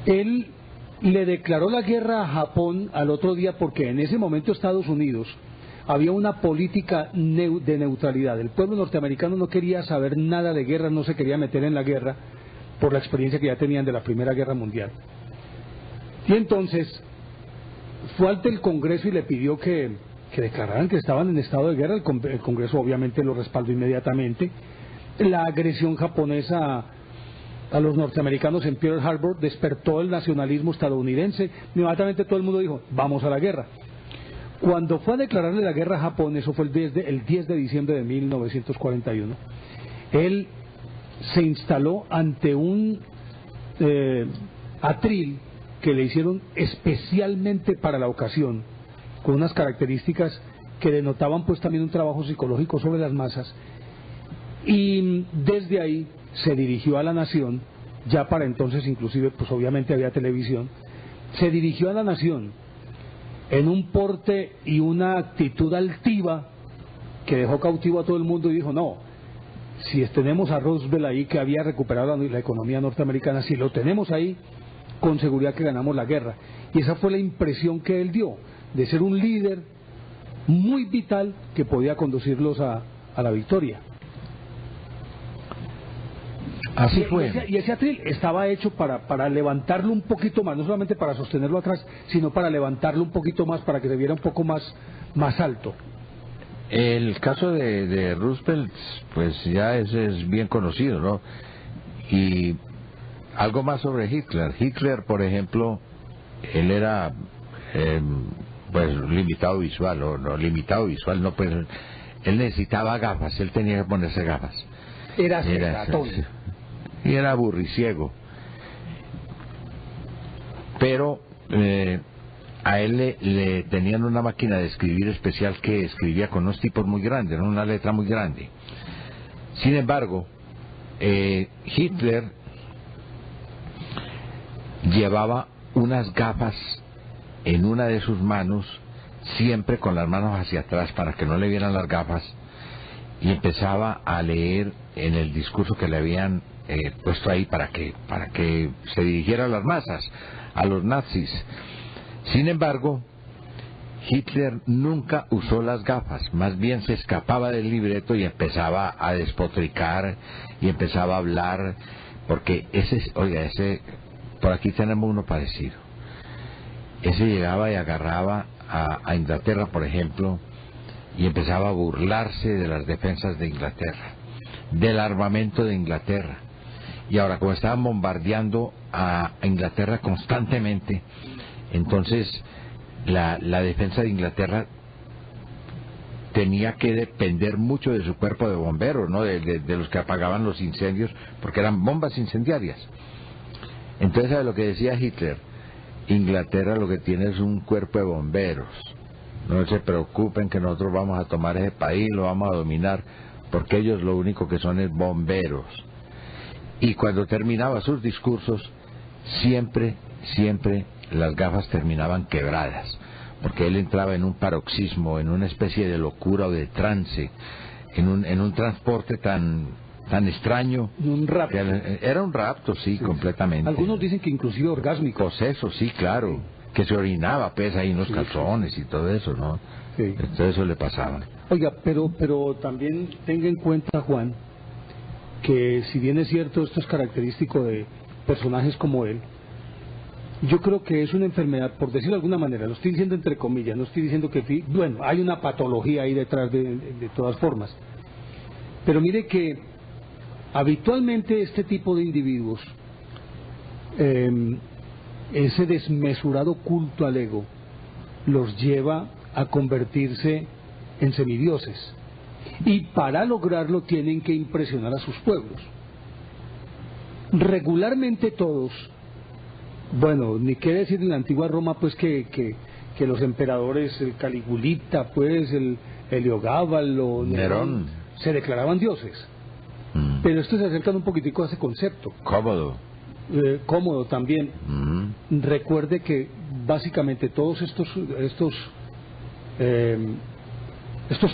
él le declaró la guerra a Japón al otro día, porque en ese momento Estados Unidos había una política de neutralidad. El pueblo norteamericano no quería saber nada de guerra, no se quería meter en la guerra por la experiencia que ya tenían de la Primera Guerra Mundial. Y entonces fue ante el Congreso y le pidió que declararan que estaban en estado de guerra. El Congreso obviamente lo respaldó inmediatamente. La agresión japonesa a los norteamericanos en Pearl Harbor despertó el nacionalismo estadounidense. Inmediatamente todo el mundo dijo, vamos a la guerra. Cuando fue a declararle la guerra a Japón, eso fue el 10 de diciembre de 1941, él se instaló ante un atril que le hicieron especialmente para la ocasión, con unas características que denotaban pues también un trabajo psicológico sobre las masas, y desde ahí se dirigió a La Nación. Ya para entonces inclusive pues obviamente había televisión. Se dirigió a La Nación en un porte y una actitud altiva que dejó cautivo a todo el mundo, y dijo: no, si tenemos a Roosevelt ahí, que había recuperado la economía norteamericana, si lo tenemos ahí, con seguridad que ganamos la guerra. Y esa fue la impresión que él dio, de ser un líder muy vital que podía conducirlos a la victoria. Así fue. Y ese atril estaba hecho para levantarlo un poquito más, no solamente para sostenerlo atrás, sino para levantarlo un poquito más, para que se viera un poco más alto. El caso de Roosevelt, pues ya ese es bien conocido, ¿no? Y algo más sobre Hitler. Hitler, por ejemplo, él era pues limitado visual, o no limitado visual, no, pues él necesitaba gafas, él tenía que ponerse gafas. Era cegatón. Y era aburriciego. Pero a él le tenían una máquina de escribir especial que escribía con unos tipos muy grandes, ¿no? Una letra muy grande. Sin embargo, Hitler llevaba unas gafas en una de sus manos, siempre con las manos hacia atrás para que no le vieran las gafas, y empezaba a leer en el discurso que le habían puesto ahí para que se dirigiera a las masas, a los nazis. Sin embargo, Hitler nunca usó las gafas, más bien se escapaba del libreto y empezaba a despotricar y empezaba a hablar, porque ese, por aquí tenemos uno parecido. Ese llegaba y agarraba a Inglaterra, por ejemplo, y empezaba a burlarse de las defensas de Inglaterra, del armamento de Inglaterra. Y ahora, como estaban bombardeando a Inglaterra constantemente, entonces la defensa de Inglaterra tenía que depender mucho de su cuerpo de bomberos, ¿no? De los que apagaban los incendios, porque eran bombas incendiarias. Entonces, ¿sabe lo que decía Hitler? Inglaterra lo que tiene es un cuerpo de bomberos. No se preocupen que nosotros vamos a tomar ese país, lo vamos a dominar, porque ellos lo único que son es bomberos. Y cuando terminaba sus discursos, siempre las gafas terminaban quebradas, porque él entraba en un paroxismo, en una especie de locura o de trance, en un transporte tan extraño. Un rapto. Era un rapto, sí, completamente. Algunos dicen que inclusive orgásmico. Pues eso, sí, claro. Sí. Que se orinaba, pues, ahí en los calzones y todo eso, ¿no? Sí. Entonces eso le pasaba. Oiga, pero también tenga en cuenta, Juan, que si bien es cierto, esto es característico de personajes como él, yo creo que es una enfermedad, por decirlo de alguna manera, lo estoy diciendo entre comillas, no estoy diciendo que, bueno, hay una patología ahí detrás de todas formas, pero mire que habitualmente este tipo de individuos, ese desmesurado culto al ego, los lleva a convertirse en semidioses, y para lograrlo tienen que impresionar a sus pueblos. Regularmente todos, bueno, ni qué decir en la antigua Roma, pues que los emperadores, el Caligulita, pues el Heliogábalo, Nerón, se declaraban dioses. Pero estos se acercan un poquitico a ese concepto. Cómodo también. Recuerde que básicamente todos estos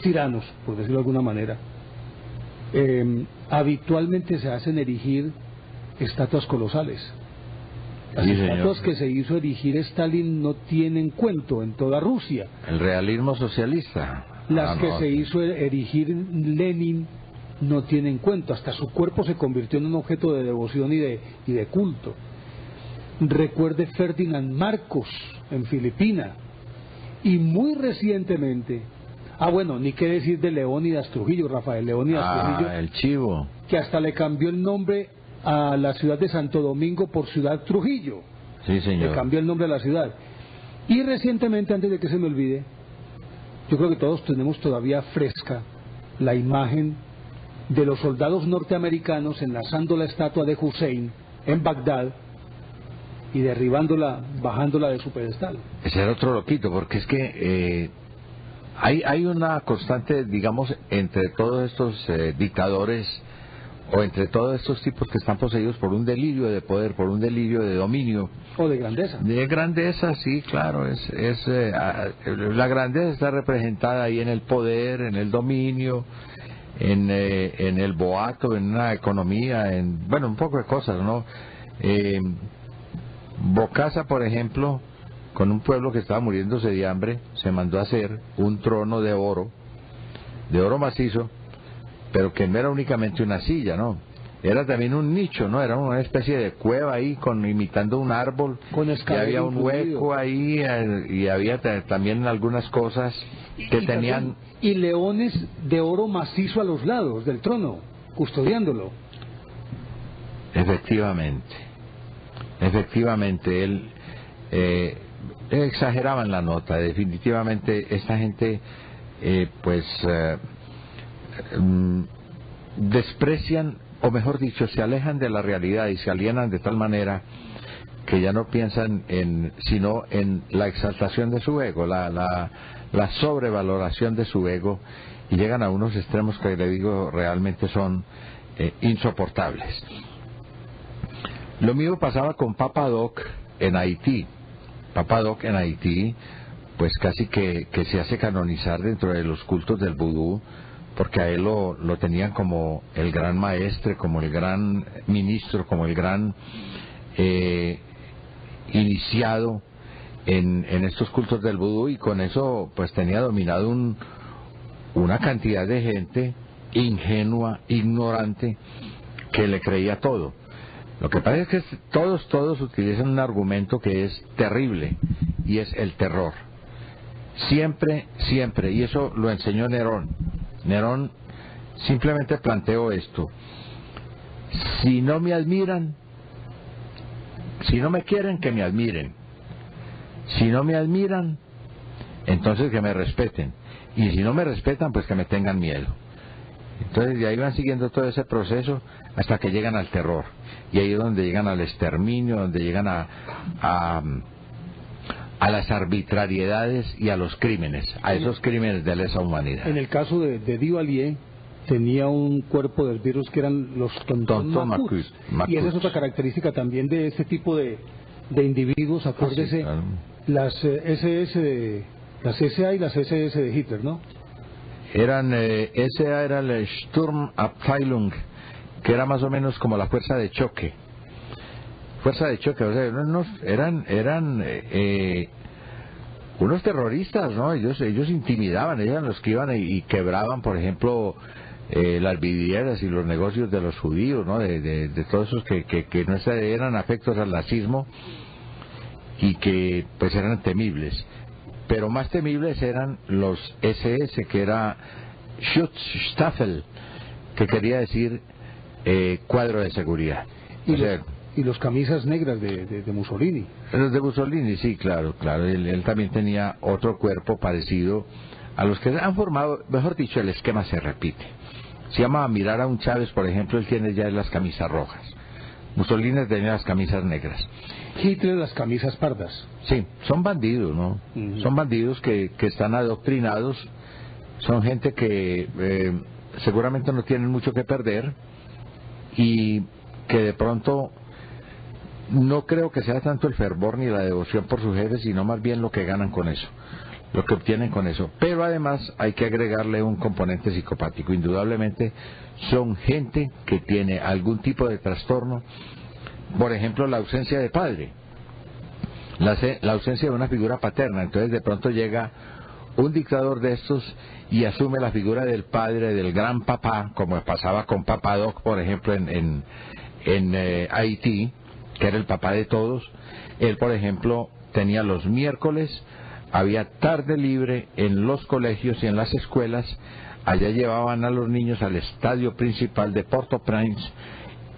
tiranos, por decirlo de alguna manera, habitualmente se hacen erigir estatuas colosales. Las estatuas que se hizo erigir Stalin no tienen cuento en toda Rusia. El realismo socialista. Las que se hizo erigir Lenin no tienen cuento. Hasta su cuerpo se convirtió en un objeto de devoción y de culto. Recuerde Ferdinand Marcos en Filipinas. Y muy recientemente, bueno, ni qué decir de Leónidas Trujillo, Rafael Leónidas Trujillo. El chivo. Que hasta le cambió el nombre a la ciudad de Santo Domingo por Ciudad Trujillo. Sí, señor. Le cambió el nombre a la ciudad. Y recientemente, antes de que se me olvide, yo creo que todos tenemos todavía fresca la imagen de los soldados norteamericanos enlazando la estatua de Hussein en Bagdad y derribándola, bajándola de su pedestal. Ese era otro loquito, porque es que Hay una constante, digamos, entre todos estos dictadores, o entre todos estos tipos que están poseídos por un delirio de poder, por un delirio de dominio. O de grandeza. De grandeza, sí, claro. La grandeza está representada ahí en el poder, en el dominio, en el boato, en una economía, bueno, un poco de cosas, ¿no? Bokassa, por ejemplo, con un pueblo que estaba muriéndose de hambre, se mandó a hacer un trono de oro macizo, pero que no era únicamente una silla, ¿no? Era también un nicho, ¿no? Era una especie de cueva ahí, imitando un árbol, y había un hueco ahí, y había también algunas cosas que tenían... Y leones de oro macizo a los lados del trono, custodiándolo. Efectivamente, él exageraba en la nota. Definitivamente esta gente desprecian, o mejor dicho, se alejan de la realidad y se alienan de tal manera que ya no piensan sino en la exaltación de su ego, la sobrevaloración de su ego, y llegan a unos extremos que, le digo, realmente son insoportables. Lo mismo pasaba con Papa Doc en Haití. Papa Doc en Haití, pues casi que se hace canonizar dentro de los cultos del vudú, porque a él lo tenían como el gran maestre, como el gran ministro, como el gran iniciado en estos cultos del vudú, y con eso pues tenía dominado una cantidad de gente ingenua, ignorante, que le creía todo. Lo que pasa es que todos utilizan un argumento que es terrible, y es el terror. Siempre, y eso lo enseñó Nerón. Nerón simplemente planteó esto: si no me admiran, si no me quieren, que me admiren; si no me admiran, entonces que me respeten; y si no me respetan, pues que me tengan miedo. Entonces de ahí van siguiendo todo ese proceso hasta que llegan al terror, y ahí es donde llegan al exterminio, donde llegan a las arbitrariedades y a los crímenes, a esos crímenes de lesa humanidad. En el caso de Duvalier, tenía un cuerpo de virus que eran los Tonton Macoutes. Y esa es otra característica también de este tipo de individuos. Acuérdese, sí, claro. Las SA y las SS de Hitler, ¿no? SA era el Sturmabteilung, que era más o menos como la fuerza de choque. O sea, eran unos terroristas, ¿no? Ellos intimidaban, ellos eran los que iban y quebraban, por ejemplo, las vidrieras y los negocios de los judíos, ¿no? De todos esos que no eran afectos al nazismo, y que pues eran temibles. Pero más temibles eran los SS, que era Schutzstaffel, que quería decir cuadro de seguridad. Y los camisas negras de Mussolini. Los de Mussolini, sí, claro. Él también tenía otro cuerpo parecido a los que han formado, mejor dicho, el esquema se repite. Se llama mirar a un Chávez, por ejemplo, él tiene ya las camisas rojas. Mussolini tenía las camisas negras. Hitler las camisas pardas. Sí, son bandidos, ¿no? Uh-huh. Son bandidos que están adoctrinados, son gente que seguramente no tienen mucho que perder, y que de pronto no creo que sea tanto el fervor ni la devoción por sus jefes, sino más bien lo que ganan con eso, lo que obtienen con eso. Pero además hay que agregarle un componente psicopático. Indudablemente son gente que tiene algún tipo de trastorno, por ejemplo la ausencia de padre, la ausencia de una figura paterna. Entonces de pronto llega un dictador de estos y asume la figura del padre, del gran papá, como pasaba con Papa Doc, por ejemplo, en Haití, que era el papá de todos. Él, por ejemplo, tenía los miércoles, había tarde libre en los colegios y en las escuelas. Allá llevaban a los niños al estadio principal de Port-au-Prince,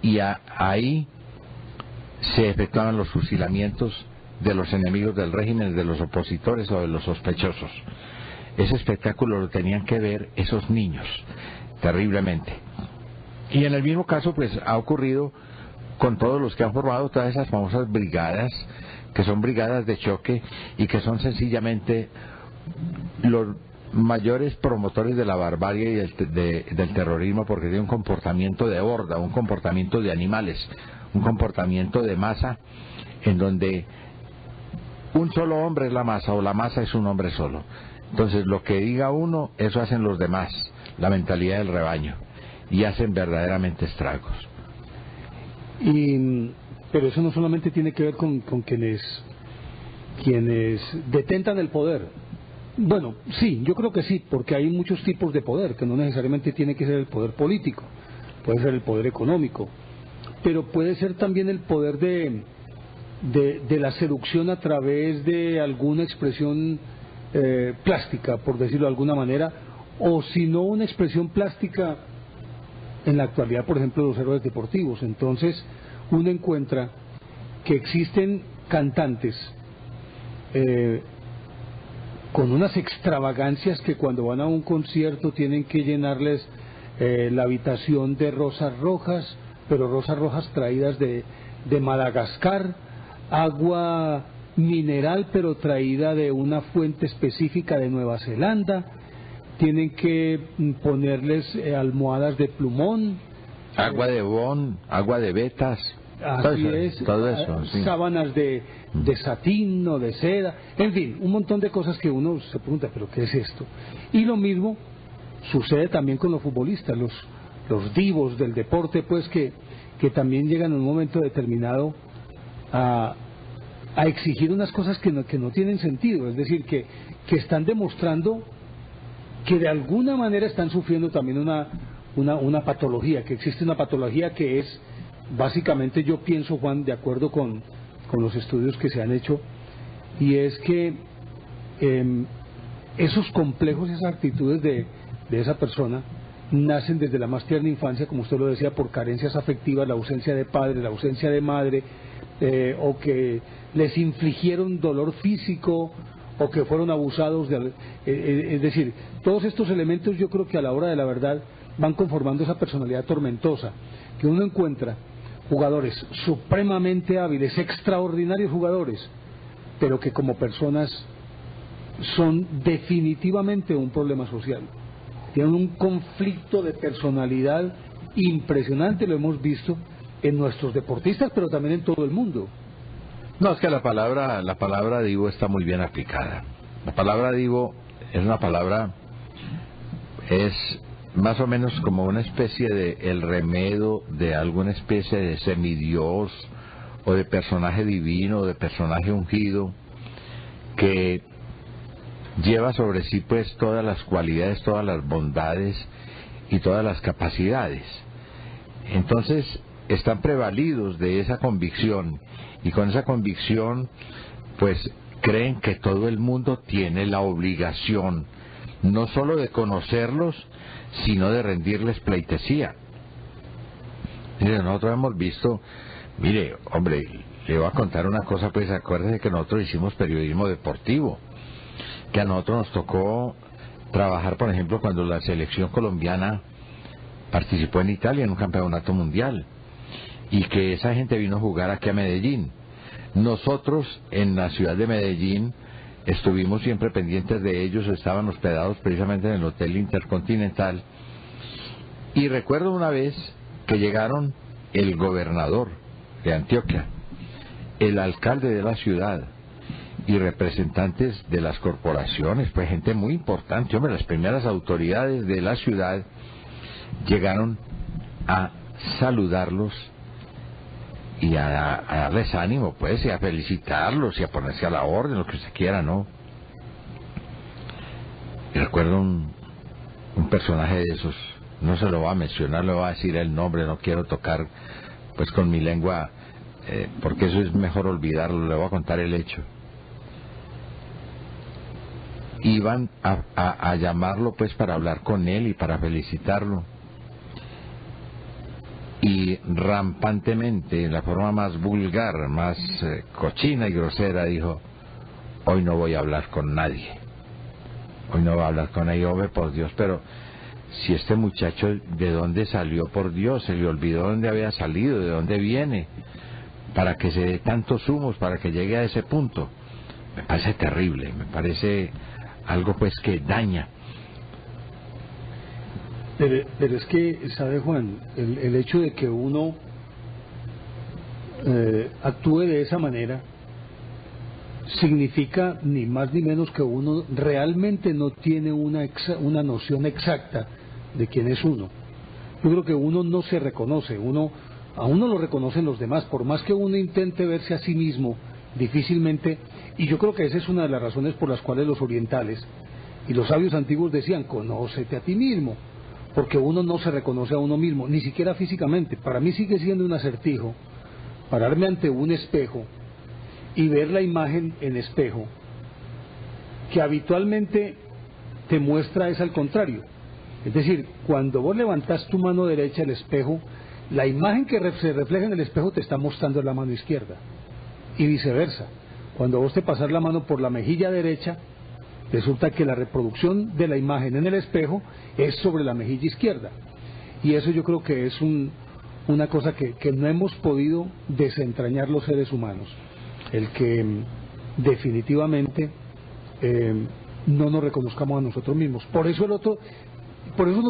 y ahí se efectuaban los fusilamientos de los enemigos del régimen, de los opositores o de los sospechosos. Ese espectáculo lo tenían que ver esos niños, terriblemente. Y en el mismo caso, pues, ha ocurrido con todos los que han formado todas esas famosas brigadas, que son brigadas de choque, y que son sencillamente mayores promotores de la barbarie y del terrorismo, porque tiene un comportamiento de horda, un comportamiento de animales, un comportamiento de masa, en donde un solo hombre es la masa, o la masa es un hombre solo. Entonces lo que diga uno, eso hacen los demás, la mentalidad del rebaño, y hacen verdaderamente estragos. Pero eso no solamente tiene que ver con quienes detentan el poder. Bueno, sí, yo creo que sí, porque hay muchos tipos de poder, que no necesariamente tiene que ser el poder político, puede ser el poder económico, pero puede ser también el poder de la seducción a través de alguna expresión plástica, por decirlo de alguna manera, o si no una expresión plástica en la actualidad, por ejemplo, los héroes deportivos. Entonces uno encuentra que existen cantantes con unas extravagancias que cuando van a un concierto tienen que llenarles la habitación de rosas rojas, pero rosas rojas traídas de Madagascar, agua mineral pero traída de una fuente específica de Nueva Zelanda, tienen que ponerles almohadas de plumón, agua de bon, agua de vetas, todo eso, sí. Sábanas de satín o de seda, en fin, un montón de cosas que uno se pregunta, ¿pero qué es esto? Y lo mismo sucede también con los futbolistas, los divos del deporte, pues que también llegan en un momento determinado a exigir unas cosas que no tienen sentido, es decir, que están demostrando que de alguna manera están sufriendo también una patología, que existe una patología que es, básicamente yo pienso, Juan, de acuerdo con los estudios que se han hecho, y es que esos complejos, esas actitudes de esa persona nacen desde la más tierna infancia, como usted lo decía, por carencias afectivas, la ausencia de padre, la ausencia de madre, o que les infligieron dolor físico, o que fueron abusados es decir, todos estos elementos yo creo que a la hora de la verdad van conformando esa personalidad tormentosa, que uno encuentra jugadores supremamente hábiles, extraordinarios jugadores, pero que como personas son definitivamente un problema social, tienen un conflicto de personalidad impresionante, lo hemos visto en nuestros deportistas, pero también en todo el mundo. No, es que la palabra divo está muy bien aplicada. La palabra divo es una palabra, es más o menos como una especie de el remedo de alguna especie de semidios o de personaje divino o de personaje ungido que lleva sobre sí pues todas las cualidades, todas las bondades y todas las capacidades. Entonces están prevalidos de esa convicción, y con esa convicción pues creen que todo el mundo tiene la obligación no solo de conocerlos, sino de rendirles pleitesía. Mire, nosotros hemos visto, mire, hombre, le voy a contar una cosa, pues acuérdese que nosotros hicimos periodismo deportivo, que a nosotros nos tocó trabajar, por ejemplo, cuando la selección colombiana participó en Italia en un campeonato mundial, y que esa gente vino a jugar aquí a Medellín. Nosotros en la ciudad de Medellín estuvimos siempre pendientes de ellos, estaban hospedados precisamente en el Hotel Intercontinental, y recuerdo una vez que llegaron el gobernador de Antioquia, el alcalde de la ciudad y representantes de las corporaciones, pues gente muy importante, hombre, las primeras autoridades de la ciudad llegaron a saludarlos y a darles ánimo, pues, y a felicitarlos y a ponerse a la orden, lo que usted quiera, ¿no? Y recuerdo un personaje de esos, no se lo va a mencionar, le voy a decir el nombre, no quiero tocar pues con mi lengua, porque eso es mejor olvidarlo, le voy a contar el hecho. Iban a llamarlo pues para hablar con él y para felicitarlo, y rampantemente, en la forma más vulgar, más cochina y grosera, dijo: hoy no voy a hablar con nadie, hoy no voy a hablar con nadie. Hombre, por Dios, pero si este muchacho, ¿de dónde salió? Por Dios, se le olvidó dónde había salido, de dónde viene, para que se dé tantos humos, para que llegue a ese punto. Me parece terrible, me parece algo pues que daña Pero es que, ¿sabe, Juan? El hecho de que uno actúe de esa manera significa ni más ni menos que uno realmente no tiene una noción exacta de quién es uno. Yo creo que uno no se reconoce, a uno lo reconocen los demás, por más que uno intente verse a sí mismo, difícilmente, y yo creo que esa es una de las razones por las cuales los orientales y los sabios antiguos decían, conócete a ti mismo, porque uno no se reconoce a uno mismo, ni siquiera físicamente. Para mí sigue siendo un acertijo pararme ante un espejo y ver la imagen en espejo que habitualmente te muestra es al contrario. Es decir, cuando vos levantás tu mano derecha al espejo, la imagen que se refleja en el espejo te está mostrando la mano izquierda, y viceversa. Cuando vos te pasas la mano por la mejilla derecha, resulta que la reproducción de la imagen en el espejo es sobre la mejilla izquierda, y eso yo creo que es una cosa que no hemos podido desentrañar los seres humanos, el que definitivamente no nos reconozcamos a nosotros mismos. Por eso uno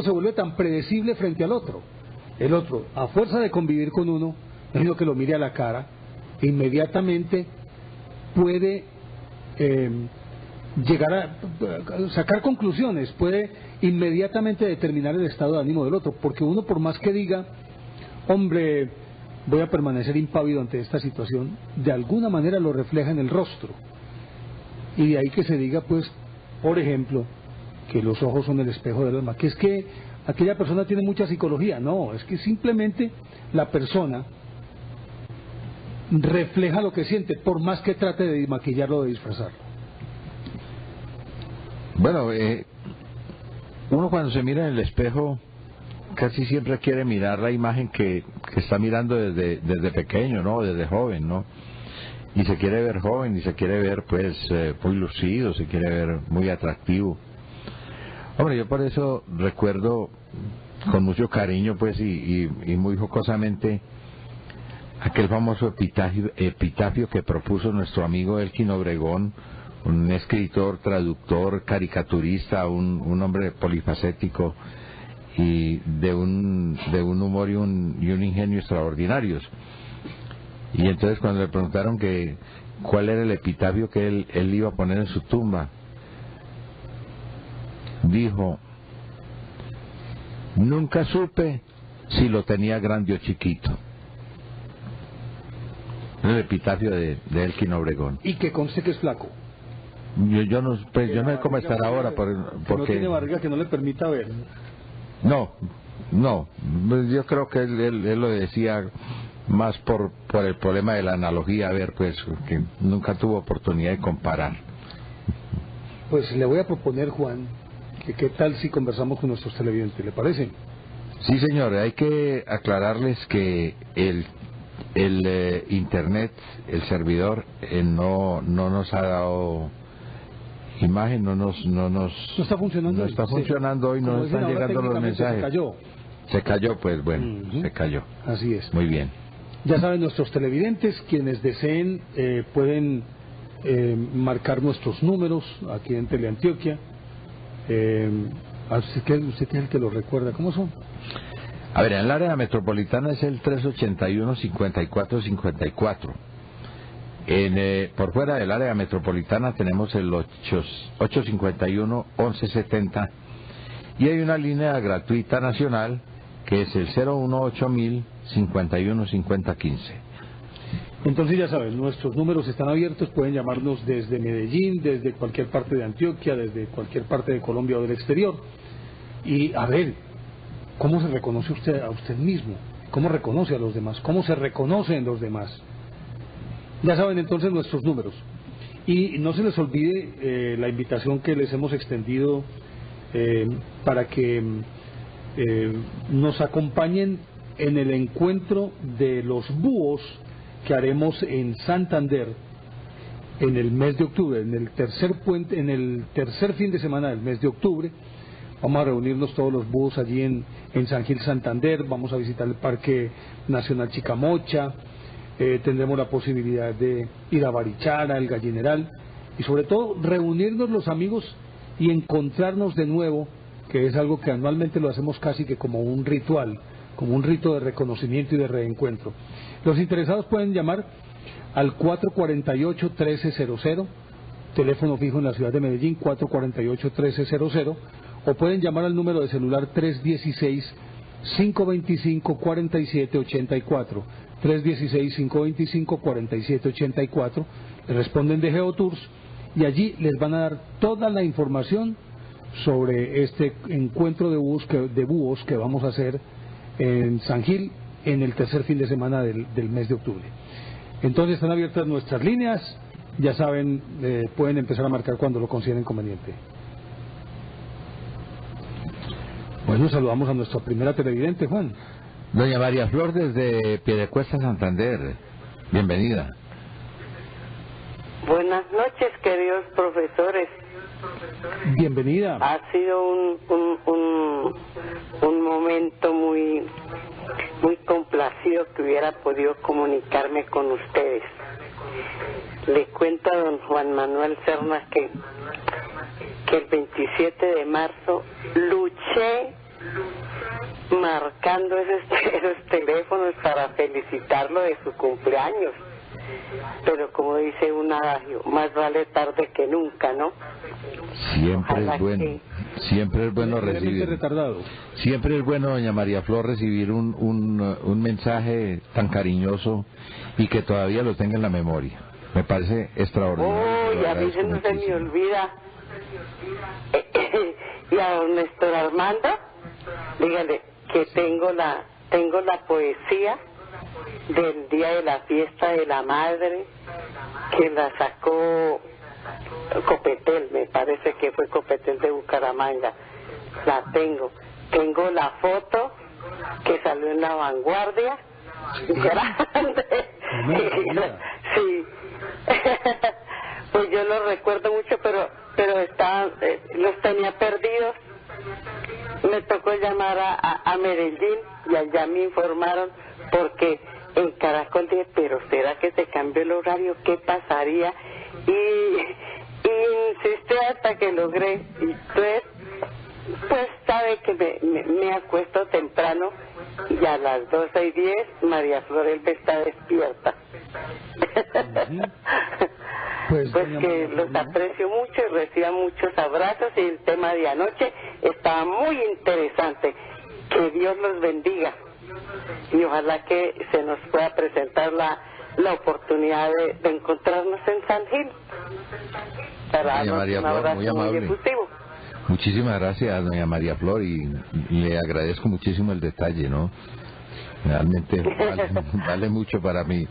se vuelve tan predecible frente al otro. El otro, a fuerza de convivir con uno, es lo que lo mire a la cara, e inmediatamente puede llegar a sacar conclusiones, puede inmediatamente determinar el estado de ánimo del otro, porque uno, por más que diga, hombre, voy a permanecer impávido ante esta situación, de alguna manera lo refleja en el rostro, y de ahí que se diga, pues, por ejemplo, que los ojos son el espejo del alma, que es que aquella persona tiene mucha psicología. No, es que simplemente la persona refleja lo que siente, por más que trate de maquillarlo o de disfrazarlo. Bueno, uno cuando se mira en el espejo casi siempre quiere mirar la imagen que está mirando desde pequeño, ¿no? Desde joven, ¿no? Y se quiere ver joven, y se quiere ver, pues, muy lucido, se quiere ver muy atractivo. Hombre, yo por eso recuerdo con mucho cariño, pues, y muy jocosamente, aquel famoso epitafio que propuso nuestro amigo Elkin Obregón, un escritor, traductor, caricaturista, un hombre polifacético y de un humor y un ingenio extraordinarios. Y entonces cuando le preguntaron que cuál era el epitafio que él iba a poner en su tumba, dijo: nunca supe si lo tenía grande o chiquito. El epitafio de Elkin Obregón. Y que conste que es flaco. Yo no sé cómo estar ahora, porque no tiene barriga que no le permita ver. No, yo creo que él lo decía más por el problema de la analogía, a ver, pues, que nunca tuvo oportunidad de comparar. Pues le voy a proponer, Juan, que qué tal si conversamos con nuestros televidentes, ¿le parece? Sí, señor, hay que aclararles que el internet, el servidor, no nos ha dado imagen, no está funcionando. No está funcionando hoy, no están llegando los mensajes. Se cayó, pues bueno, se cayó. Así es. Muy bien. Ya saben, nuestros televidentes, quienes deseen, pueden marcar nuestros números aquí en Teleantioquia. Usted es el que lo recuerda. ¿Cómo son? A ver, en el área metropolitana es el 381-5454. Por fuera del área metropolitana tenemos el 851-1170. Y hay una línea gratuita nacional que es el 018-051-5015. Entonces ya saben, nuestros números están abiertos, pueden llamarnos desde Medellín, desde cualquier parte de Antioquia, desde cualquier parte de Colombia o del exterior. Y a ver, ¿cómo se reconoce usted a usted mismo? ¿Cómo reconoce a los demás? ¿Cómo se reconoce en los demás? Ya saben entonces nuestros números. Y no se les olvide la invitación que les hemos extendido para que nos acompañen en el encuentro de los búhos que haremos en Santander en el mes de octubre, en el tercer fin de semana del mes de octubre. Vamos a reunirnos todos los búhos allí en San Gil, Santander. Vamos a visitar el Parque Nacional Chicamocha. Tendremos la posibilidad de ir a Barichara, el Gallineral, y sobre todo reunirnos los amigos y encontrarnos de nuevo que es algo que anualmente lo hacemos casi que como un ritual, como un rito de reconocimiento y de reencuentro. Los interesados pueden llamar al 448-1300, teléfono fijo en la ciudad de Medellín, 448-1300, o pueden llamar al número de celular 316-525-4784, 316-525-4784, le responden de Geotours y allí les van a dar toda la información sobre este encuentro de búhos que vamos a hacer en San Gil en el tercer fin de semana del mes de octubre. Entonces están abiertas nuestras líneas, ya saben, pueden empezar a marcar cuando lo consideren conveniente. Bueno, saludamos a nuestra primera televidente, Juan. Doña María Flor desde Piedecuesta, Santander. Bienvenida. Buenas noches, queridos profesores. Bienvenida. Ha sido un momento muy complacido que hubiera podido comunicarme con ustedes. Le cuento a don Juan Manuel Cernas que el 27 de marzo luché marcando esos teléfonos para felicitarlo de su cumpleaños. Pero como dice un adagio, más vale tarde que nunca, ¿no? Siempre es bueno recibir. Siempre es bueno, doña María Flor, recibir un mensaje tan cariñoso y que todavía lo tenga en la memoria. Me parece extraordinario. Oh, y a mí no se me olvida. Y a don Néstor Armando, dígale que tengo la poesía del día de la fiesta de la madre, que la sacó Copetel, me parece que fue Copetel de Bucaramanga. La tengo la foto que salió en La Vanguardia, grande. Sí. Pues yo lo recuerdo mucho, pero los tenía perdidos. Me tocó llamar a Medellín y allá me informaron, porque en Caracol dije, pero ¿será que se cambió el horario? ¿Qué pasaría? Y insistí hasta que logré. Y pues sabe que me acuesto temprano y a las 12:10 María Florelbe está despierta. Pues que los aprecio mucho y reciban muchos abrazos, y el tema de anoche estaba muy interesante. Que Dios los bendiga y ojalá que se nos pueda presentar la oportunidad de encontrarnos en San Gil para darnos un abrazo muy efusivo. Muchísimas gracias, doña María Flor, y le agradezco muchísimo el detalle, ¿no? Realmente vale mucho para mí.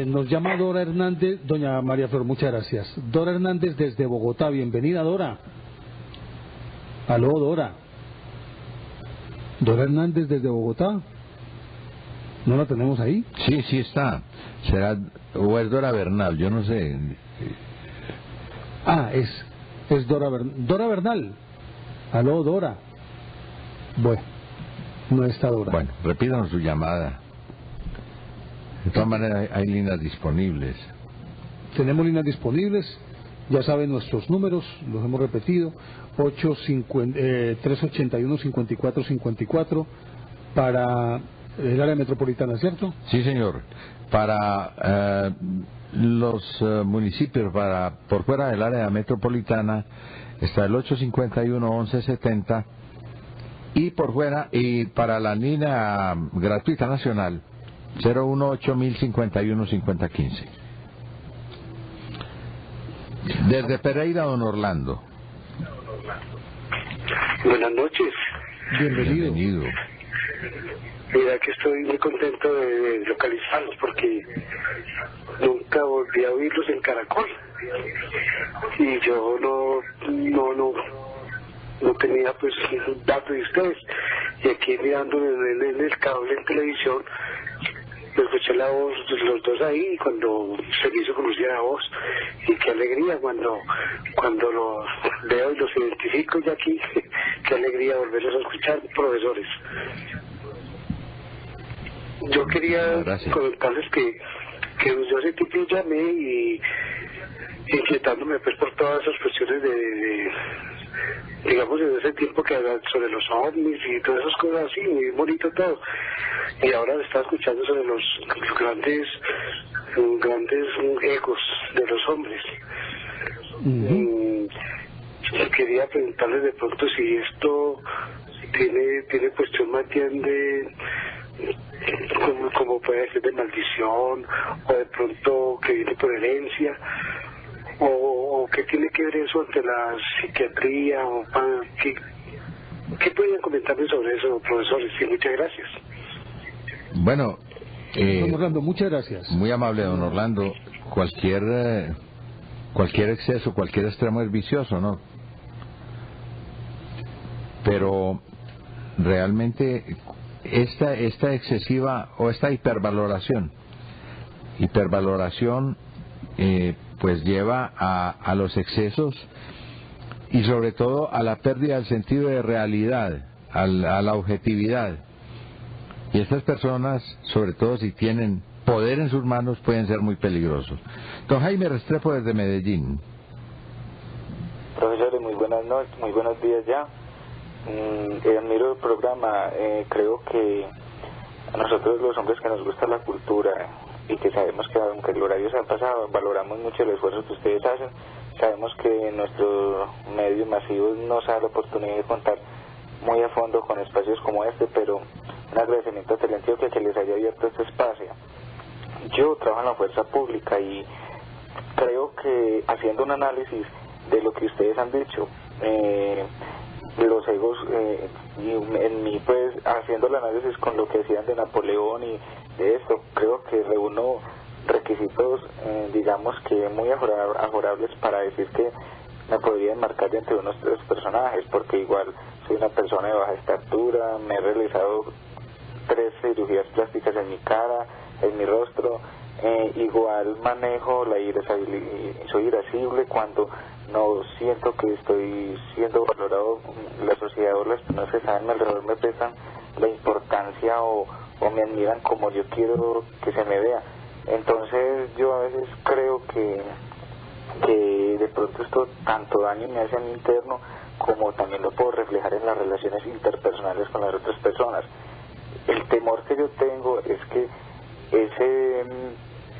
Nos llama Dora Hernández, doña María Flor, muchas gracias. Dora Hernández desde Bogotá, bienvenida, Dora. Aló, Dora. Dora Hernández desde Bogotá. ¿No la tenemos ahí? Sí está. Será, o es Dora Bernal, yo no sé. Es Dora Bernal. Aló, Dora. Bueno, no está Dora. Bueno, repítanos su llamada. De todas maneras, hay líneas disponibles. Tenemos líneas disponibles, ya saben nuestros números, los hemos repetido, 381-5454 para el área metropolitana, ¿cierto? Sí, señor. Para los municipios por fuera del área metropolitana está el 851-1170, y por fuera, y para la línea gratuita nacional 018-1051-5015. Desde Pereira, don Orlando. Buenas noches. Bienvenido. Mira que estoy muy contento de localizarlos, porque nunca volví a oírlos en Caracol y yo no tenía pues datos de ustedes, y aquí mirando en el cable, en televisión, escuché la voz de los dos ahí, y cuando se me hizo conocida la voz, y qué alegría cuando los veo y los identifico ya aquí, qué alegría volverlos a escuchar, profesores. Yo quería comentarles que yo hace tiempo llamé y inquietándome pues por todas esas cuestiones digamos, en ese tiempo que hablan sobre los ovnis y todas esas cosas así, muy bonito todo. Y ahora está escuchando sobre los grandes egos de los hombres. Quería preguntarles de pronto si esto tiene cuestión más bien de como puede ser de maldición, o de pronto que viene por herencia, o qué tiene que ver eso ante la psiquiatría, o ¿qué podrían comentarme sobre eso, profesores? Sí, muchas gracias. Bueno, don Orlando, muchas gracias. Muy amable, don Orlando. Cualquier exceso, cualquier extremo es vicioso, ¿no? Pero realmente esta excesiva o esta hipervaloración pues lleva a los excesos y sobre todo a la pérdida del sentido de realidad, a la objetividad. Y estas personas, sobre todo si tienen poder en sus manos, pueden ser muy peligrosos. Don Jaime Restrepo desde Medellín. Profesores, muy buenas noches, muy buenos días ya. Admiro el programa. Creo que a nosotros los hombres que nos gusta la cultura y que sabemos que aunque el horario se ha pasado, valoramos mucho el esfuerzo que ustedes hacen. Sabemos que en nuestros medios masivos no se da la oportunidad de contar muy a fondo con espacios como este, pero un agradecimiento a Teleantioquia que les haya abierto este espacio. Yo trabajo en la fuerza pública y creo que haciendo un análisis de lo que ustedes han dicho, los egos, y en mí pues haciendo el análisis con lo que decían de Napoleón y de esto, creo que reúno requisitos, digamos que muy ajorables para decir que me podría enmarcar entre unos 3 personajes, porque igual soy una persona de baja estatura, me he realizado 3 cirugías plásticas en mi cara, en mi rostro, igual manejo la irascibilidad, soy irascible cuando no siento que estoy siendo valorado. La sociedad o las personas que están a mi alrededor me pesan la importancia o me admiran como yo quiero que se me vea. Entonces yo a veces creo que de pronto esto tanto daño me hace a mi interno como también lo puedo reflejar en las relaciones interpersonales con las otras personas. El temor que yo tengo es que ese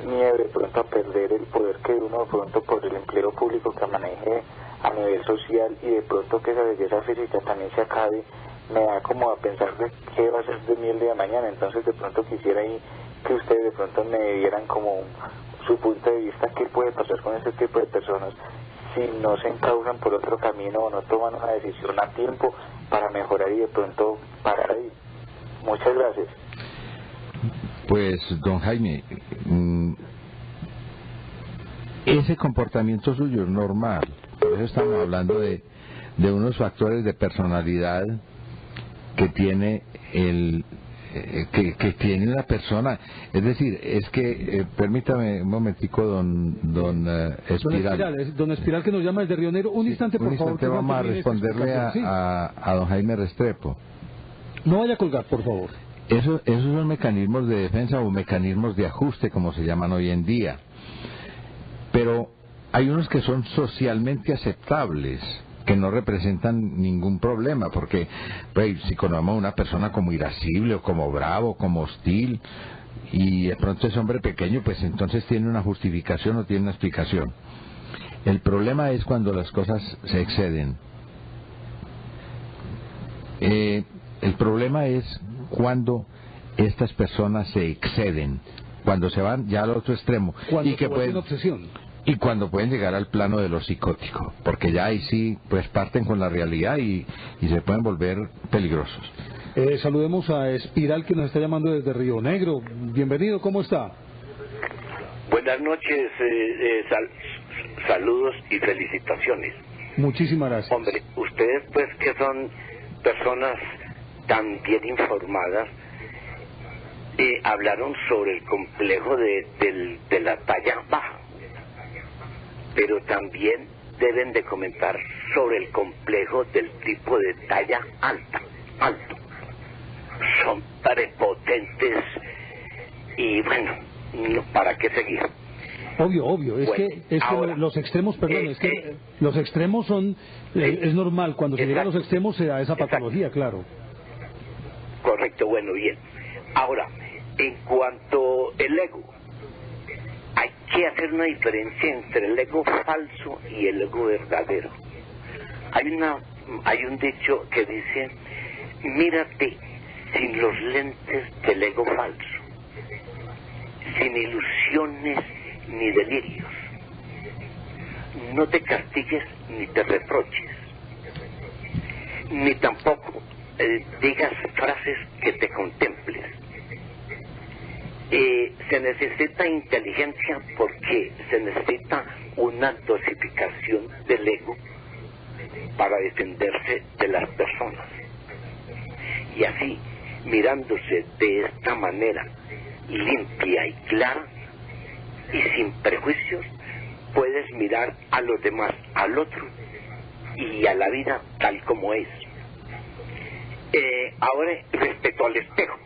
miedo de pronto a perder el poder que uno de pronto por el empleo público que maneje a nivel social y de pronto que esa belleza física también se acabe, me da como a pensar de qué va a ser de mí el día de mañana. Entonces de pronto quisiera ahí que ustedes de pronto me dieran como su punto de vista, qué puede pasar con este tipo de personas si no se encausan por otro camino o no toman una decisión a tiempo para mejorar y de pronto parar ahí. Muchas gracias. Pues, don Jaime, ese comportamiento suyo es normal. Por eso estamos hablando de unos factores de personalidad que tiene que tiene una persona. Es decir, es que, permítame un momentico, don Espiral. Don Espiral, que nos llama desde Río Negro. Un instante, por favor. Vamos a responderle a don Jaime Restrepo. No vaya a colgar, por favor. Esos son mecanismos de defensa o mecanismos de ajuste, como se llaman hoy en día. Pero hay unos que son socialmente aceptables, que no representan ningún problema, porque pues, si conocemos a una persona como irascible, o como bravo, como hostil, y de pronto es hombre pequeño, pues entonces tiene una justificación o tiene una explicación. El problema es cuando las cosas se exceden. El problema es cuando estas personas se exceden, cuando se van ya al otro extremo, y que pueden, obsesión. Y cuando pueden llegar al plano de lo psicótico, porque ya ahí sí pues parten con la realidad y se pueden volver peligrosos. Saludemos a Espiral, que nos está llamando desde Río Negro. Bienvenido, ¿cómo está? Buenas noches, saludos y felicitaciones. Muchísimas gracias. Hombre, ustedes pues que son personas tan bien informadas, hablaron sobre el complejo de la talla baja, pero también deben de comentar sobre el complejo del tipo de talla alto. Son prepotentes y bueno, no, ¿para qué seguir? Obvio, es Bueno, que ahora, los extremos, perdón, es que los extremos son, es normal, cuando se llega a los extremos se da esa patología, claro. Correcto, bueno, bien. Ahora, en cuanto al ego, hay que hacer una diferencia entre el ego falso y el ego verdadero. Hay un dicho que dice, mírate sin los lentes del ego falso, sin ilusiones ni delirios. No te castigues ni te reproches, ni tampoco digas frases que te contemples. Se necesita inteligencia porque se necesita una dosificación del ego para defenderse de las personas. Y así, mirándose de esta manera limpia y clara y sin prejuicios, puedes mirar a los demás, al otro y a la vida tal como es. Ahora, respecto al espejo,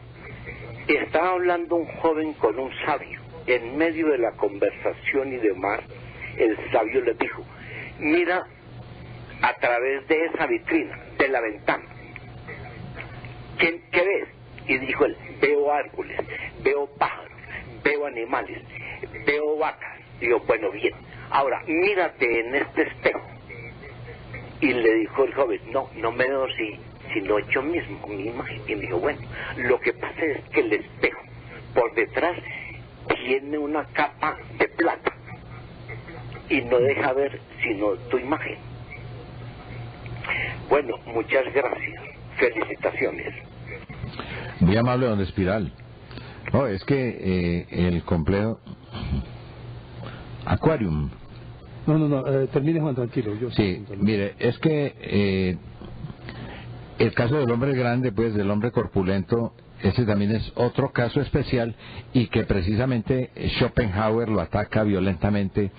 estaba hablando un joven con un sabio. En medio de la conversación y demás, el sabio le dijo, mira a través de esa vitrina, de la ventana. ¿Qué ves? Y dijo él, veo árboles, veo pájaros, veo animales, veo vacas. Digo, bueno, bien, ahora mírate en este espejo. Y le dijo el joven, no me veo sino yo mismo, mi imagen. Y me dijo, bueno, lo que pasa es que el espejo por detrás tiene una capa de plata y no deja ver sino tu imagen. Bueno, muchas gracias, felicitaciones. Muy amable, don Espiral. No, es que el complejo Aquarium. No, termine, Juan, tranquilo. Sí, mire, es que el caso del hombre grande, pues del hombre corpulento, ese también es otro caso especial y que precisamente Schopenhauer lo ataca violentamente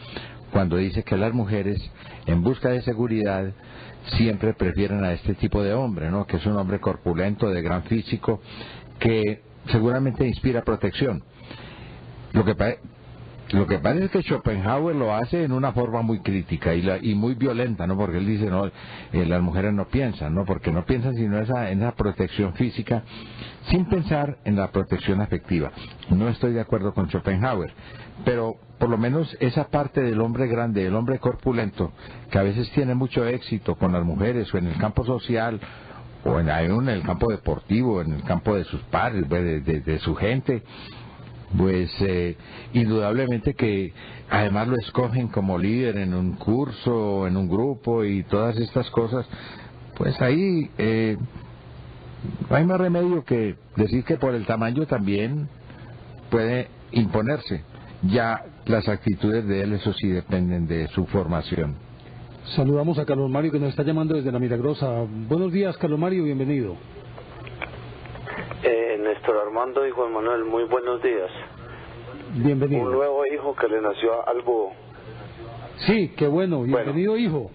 cuando dice que las mujeres, en busca de seguridad, siempre prefieren a este tipo de hombre, ¿no? Que es un hombre corpulento, de gran físico, que seguramente inspira protección. Lo que pasa es que Schopenhauer lo hace en una forma muy crítica y muy violenta, ¿no? Porque él dice, no, las mujeres no piensan, ¿no? Porque no piensan sino en esa protección física, sin pensar en la protección afectiva. No estoy de acuerdo con Schopenhauer, pero por lo menos esa parte del hombre grande, del hombre corpulento, que a veces tiene mucho éxito con las mujeres o en el campo social, o en el campo deportivo, en el campo de sus padres, de su gente, pues indudablemente que además lo escogen como líder en un curso, en un grupo y todas estas cosas, pues ahí no hay más remedio que decir que por el tamaño también puede imponerse. Ya las actitudes de él, eso sí, dependen de su formación. Saludamos a Carlos Mario, que nos está llamando desde La Milagrosa. Buenos días, Carlos Mario, bienvenido. Néstor Armando y Juan Manuel, muy buenos días. Bienvenido. Un nuevo hijo que le nació al búho. Sí, qué bueno, bienvenido, hijo.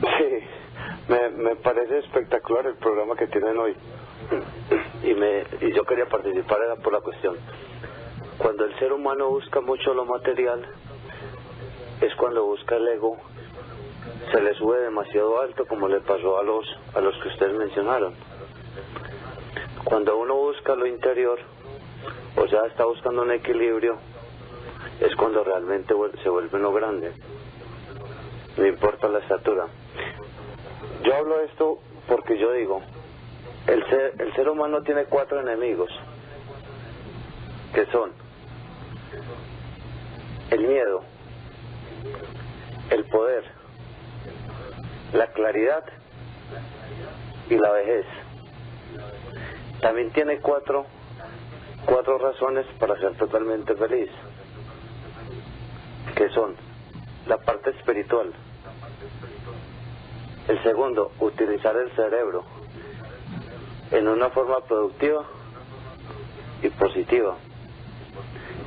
Sí, me parece espectacular el programa que tienen hoy. Y yo quería participar por la cuestión. Cuando el ser humano busca mucho lo material, es cuando busca el ego, se le sube demasiado alto, como le pasó a los que ustedes mencionaron. Cuando uno busca lo interior, o sea, está buscando un equilibrio, es cuando realmente se vuelve uno grande, no importa la estatura. Yo hablo esto porque yo digo, el ser humano tiene 4 enemigos, que son el miedo, el poder, la claridad y la vejez. También tiene cuatro razones para ser totalmente feliz, que son la parte espiritual. El segundo, utilizar el cerebro en una forma productiva y positiva.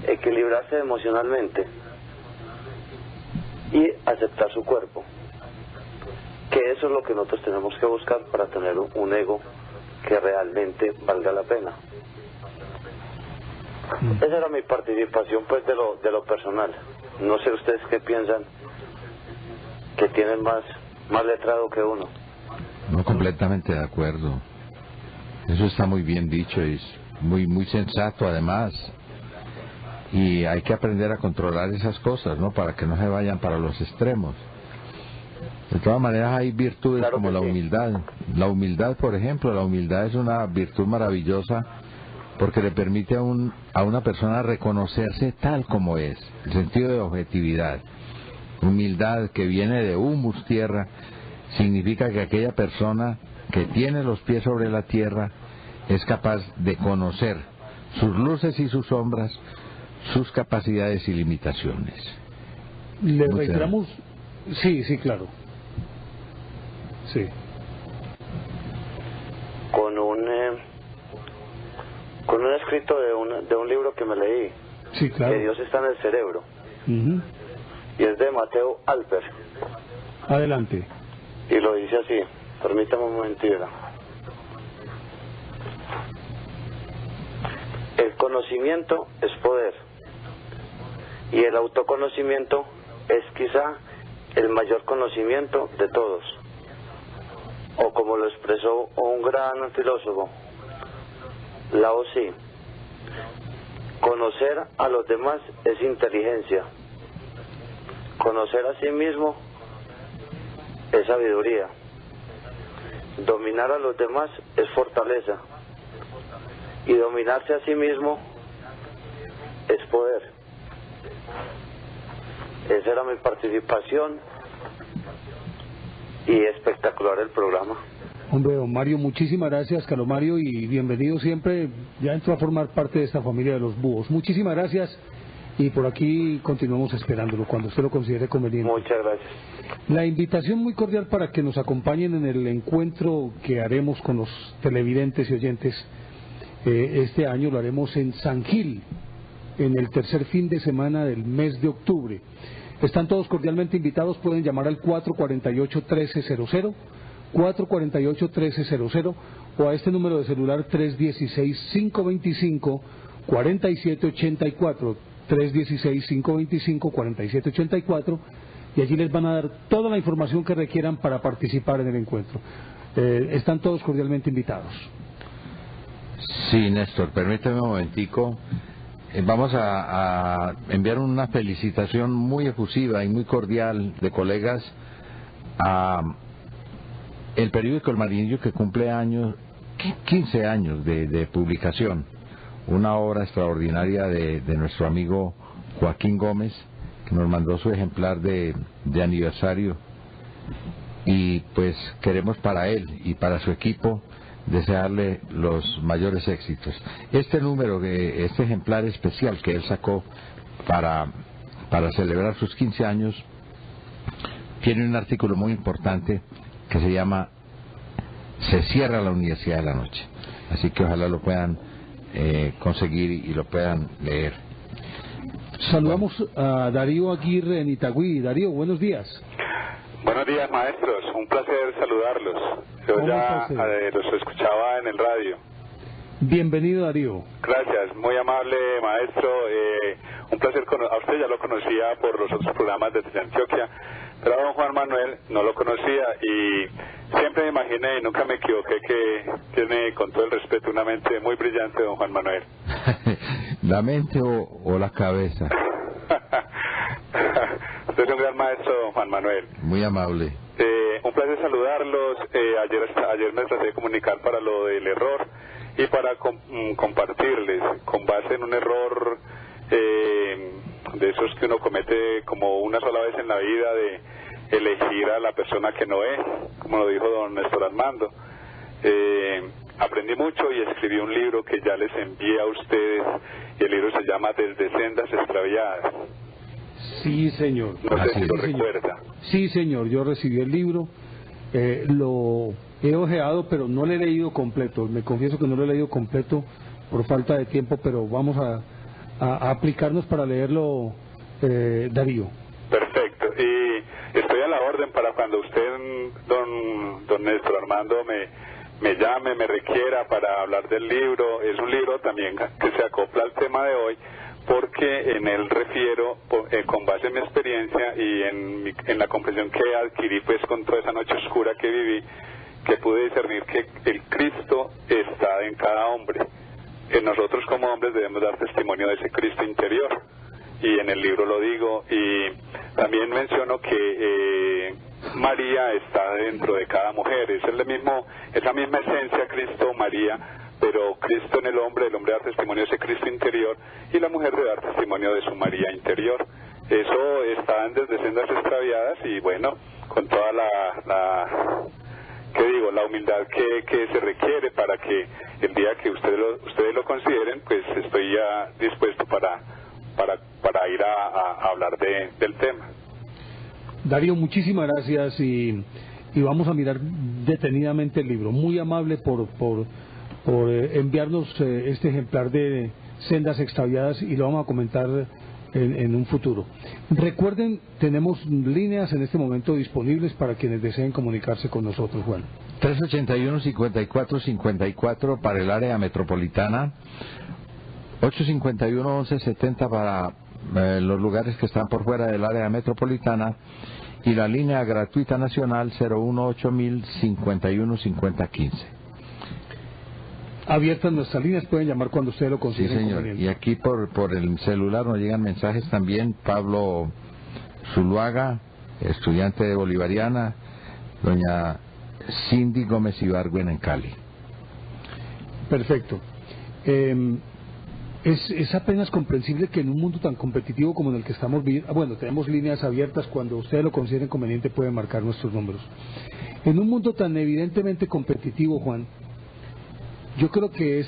Equilibrarse emocionalmente y aceptar su cuerpo, que eso es lo que nosotros tenemos que buscar para tener un ego que realmente valga la pena. Esa era mi participación, pues, de lo personal. No sé ustedes qué piensan, que tienen más letrado que uno. No, completamente de acuerdo. Eso está muy bien dicho, es muy sensato además. Y hay que aprender a controlar esas cosas, ¿no? Para que no se vayan para los extremos. De todas maneras hay virtudes, claro, como la humildad. La humildad, por ejemplo, la humildad es una virtud maravillosa porque le permite a una persona reconocerse tal como es, el sentido de objetividad. Humildad que viene de humus, tierra, significa que aquella persona que tiene los pies sobre la tierra es capaz de conocer sus luces y sus sombras, sus capacidades y limitaciones. Le reiteramos, sí, claro. Sí. Con un escrito de un libro que me leí, sí, claro, que Dios está en el cerebro, y es de Mateo Alper. Adelante. Y lo dice así, permítame un momentito. El conocimiento es poder, y el autoconocimiento es quizá el mayor conocimiento de todos. O como lo expresó un gran filósofo, Lao Tzu, conocer a los demás es inteligencia, conocer a sí mismo es sabiduría, dominar a los demás es fortaleza, y dominarse a sí mismo es poder. Esa era mi participación, y espectacular el programa. Hombre, don Mario, muchísimas gracias, Carlos Mario, y bienvenido siempre. Ya entró a formar parte de esta familia de los búhos. Muchísimas gracias, y por aquí continuamos esperándolo cuando usted lo considere conveniente. Muchas gracias. La invitación muy cordial para que nos acompañen en el encuentro que haremos con los televidentes y oyentes. Este año lo haremos en San Gil, en el tercer fin de semana del mes de octubre. Están todos cordialmente invitados, pueden llamar al 448-1300, 448-1300, o a este número de celular 316-525-4784, 316-525-4784, y allí les van a dar toda la información que requieran para participar en el encuentro. Están todos cordialmente invitados. Sí, Néstor, permíteme un momentico. Vamos a enviar una felicitación muy efusiva y muy cordial de colegas a el periódico El Marinillo, que cumple 15 años de publicación. Una obra extraordinaria de nuestro amigo Joaquín Gómez, que nos mandó su ejemplar de aniversario, y pues queremos para él y para su equipo desearle los mayores éxitos. Este ejemplar especial que él sacó para celebrar sus 15 años tiene un artículo muy importante que se llama Se cierra la Universidad de la Noche, así que ojalá lo puedan conseguir y lo puedan leer. Saludamos a Darío Aguirre en Itagüí. Darío, buenos días. Buenos días, maestros, un placer saludarlos. Yo ya los escuchaba en el radio. Bienvenido, Darío. Gracias, muy amable, maestro. Un placer, a usted ya lo conocía por los otros programas de Antioquia, pero a don Juan Manuel no lo conocía, y siempre me imaginé y nunca me equivoqué que tiene, con todo el respeto, una mente muy brillante, don Juan Manuel. ¿La mente o la cabeza? Usted es un gran maestro, don Juan Manuel. Muy amable. Un placer saludarlos. Ayer me traté de comunicar para lo del error y para compartirles, con base en un error de esos que uno comete como una sola vez en la vida, de elegir a la persona que no es, como lo dijo don Néstor Armando. Aprendí mucho y escribí un libro que ya les envié a ustedes, y el libro se llama Desde Sendas Extraviadas. Sí, señor. No sé si lo recuerda. Sí, señor, yo recibí el libro, lo he ojeado, pero no lo he leído completo. Me confieso que no lo he leído completo por falta de tiempo, pero vamos a aplicarnos para leerlo, Darío. Perfecto, y estoy a la orden para cuando usted, don Néstor Armando, me me llame, me requiera para hablar del libro. Es un libro también que se acopla al tema de hoy, porque en él refiero, con base en mi experiencia y en la comprensión que adquirí pues con toda esa noche oscura que viví, que pude discernir que el Cristo está en cada hombre. Nosotros como hombres debemos dar testimonio de ese Cristo interior, y en el libro lo digo, y también menciono que María está dentro de cada mujer. Es esa misma esencia, Cristo, María, pero Cristo en el hombre da testimonio de ese Cristo interior, y la mujer debe dar testimonio de su María interior. Eso está desde Sendas Extraviadas, y bueno, con toda la humildad que se requiere para que el día que ustedes lo consideren, pues estoy ya dispuesto para ir a hablar del tema. Darío, muchísimas gracias, y vamos a mirar detenidamente el libro. Muy amable por enviarnos este ejemplar de Sendas Extraviadas, y lo vamos a comentar en un futuro. Recuerden, tenemos líneas en este momento disponibles para quienes deseen comunicarse con nosotros, Juan. 381-5454 para el área metropolitana, 851-1170 para los lugares que están por fuera del área metropolitana, y la línea gratuita nacional 018-051-5015. Abiertas nuestras líneas, pueden llamar cuando ustedes lo consideren. Sí, señor. Y aquí por el celular nos llegan mensajes también. Pablo Zuluaga, estudiante de Bolivariana, doña Cindy Gómez Ibargüen en Cali. Perfecto. Es apenas comprensible que en un mundo tan competitivo como en el que estamos viviendo, bueno, tenemos líneas abiertas, cuando ustedes lo consideren conveniente pueden marcar nuestros números. En un mundo tan evidentemente competitivo, Juan, yo creo que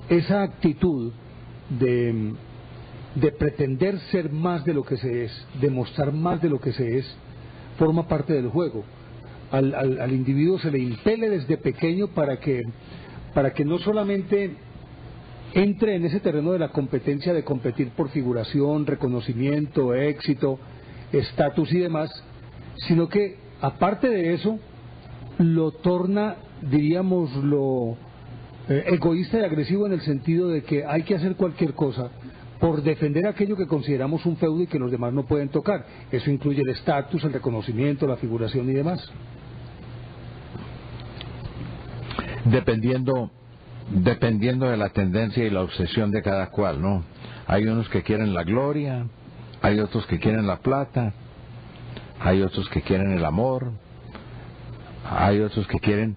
esa actitud de pretender ser más de lo que se es, demostrar más de lo que se es, forma parte del juego. Al individuo se le impele desde pequeño para que no solamente entre en ese terreno de la competencia, de competir por figuración, reconocimiento, éxito, estatus y demás, sino que aparte de eso lo torna, diríamos, lo egoísta y agresivo, en el sentido de que hay que hacer cualquier cosa por defender aquello que consideramos un feudo y que los demás no pueden tocar. Eso incluye el estatus, el reconocimiento, la figuración y demás. Dependiendo de la tendencia y la obsesión de cada cual, ¿no? Hay unos que quieren la gloria, hay otros que quieren la plata, hay otros que quieren el amor, hay otros que quieren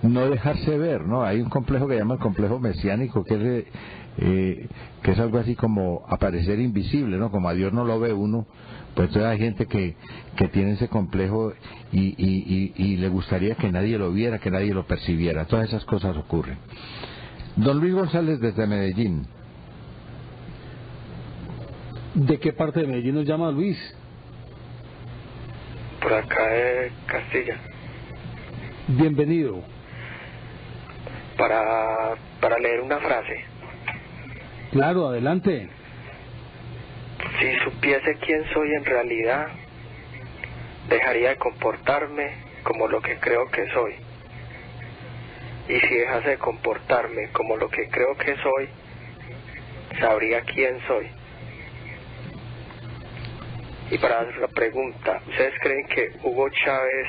no dejarse ver, ¿no? Hay un complejo que llama el complejo mesiánico, que es algo así como aparecer invisible, ¿no? Como a Dios no lo ve uno, pues entonces hay gente que tiene ese complejo y le gustaría que nadie lo viera, que nadie lo percibiera. Todas esas cosas ocurren. Don Luis González desde Medellín. ¿De qué parte de Medellín nos llama Luis? Por acá de Castilla. Bienvenido. Para leer una frase. Claro, adelante. Si supiese quién soy en realidad, dejaría de comportarme como lo que creo que soy. Y si dejase de comportarme como lo que creo que soy, sabría quién soy. Y para la pregunta, ¿ustedes creen que Hugo Chávez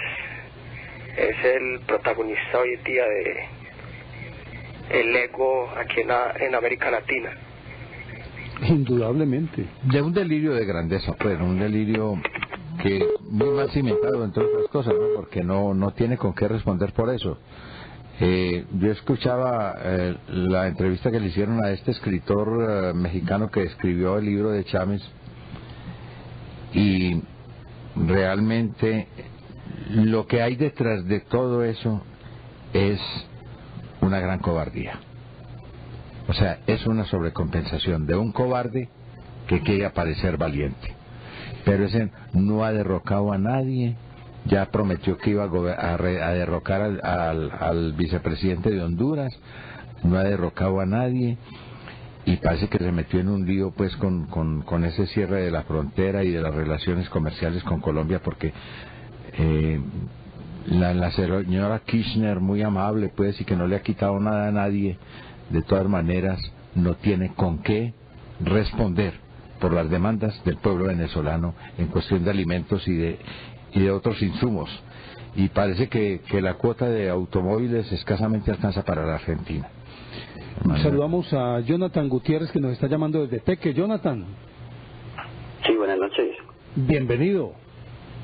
es el protagonista hoy en día de el ego aquí en América Latina? Indudablemente. De un delirio de grandeza, pues, un delirio que muy mal cimentado, entre otras cosas, ¿no? Porque no tiene con qué responder por eso. Yo escuchaba la entrevista que le hicieron a este escritor mexicano que escribió el libro de Chávez, y realmente lo que hay detrás de todo eso es una gran cobardía. O sea, es una sobrecompensación de un cobarde que quiere aparecer valiente. Pero ese no ha derrocado a nadie. Ya prometió que iba a derrocar al vicepresidente de Honduras. No ha derrocado a nadie. Y parece que se metió en un lío pues con ese cierre de la frontera y de las relaciones comerciales con Colombia, porque La señora Kirchner, muy amable, pues, y que no le ha quitado nada a nadie, de todas maneras, no tiene con qué responder por las demandas del pueblo venezolano en cuestión de alimentos y de otros insumos. Y parece que la cuota de automóviles escasamente alcanza para la Argentina. Saludamos a Jonathan Gutiérrez, que nos está llamando desde Peque. Jonathan. Sí, buenas noches. Bienvenido.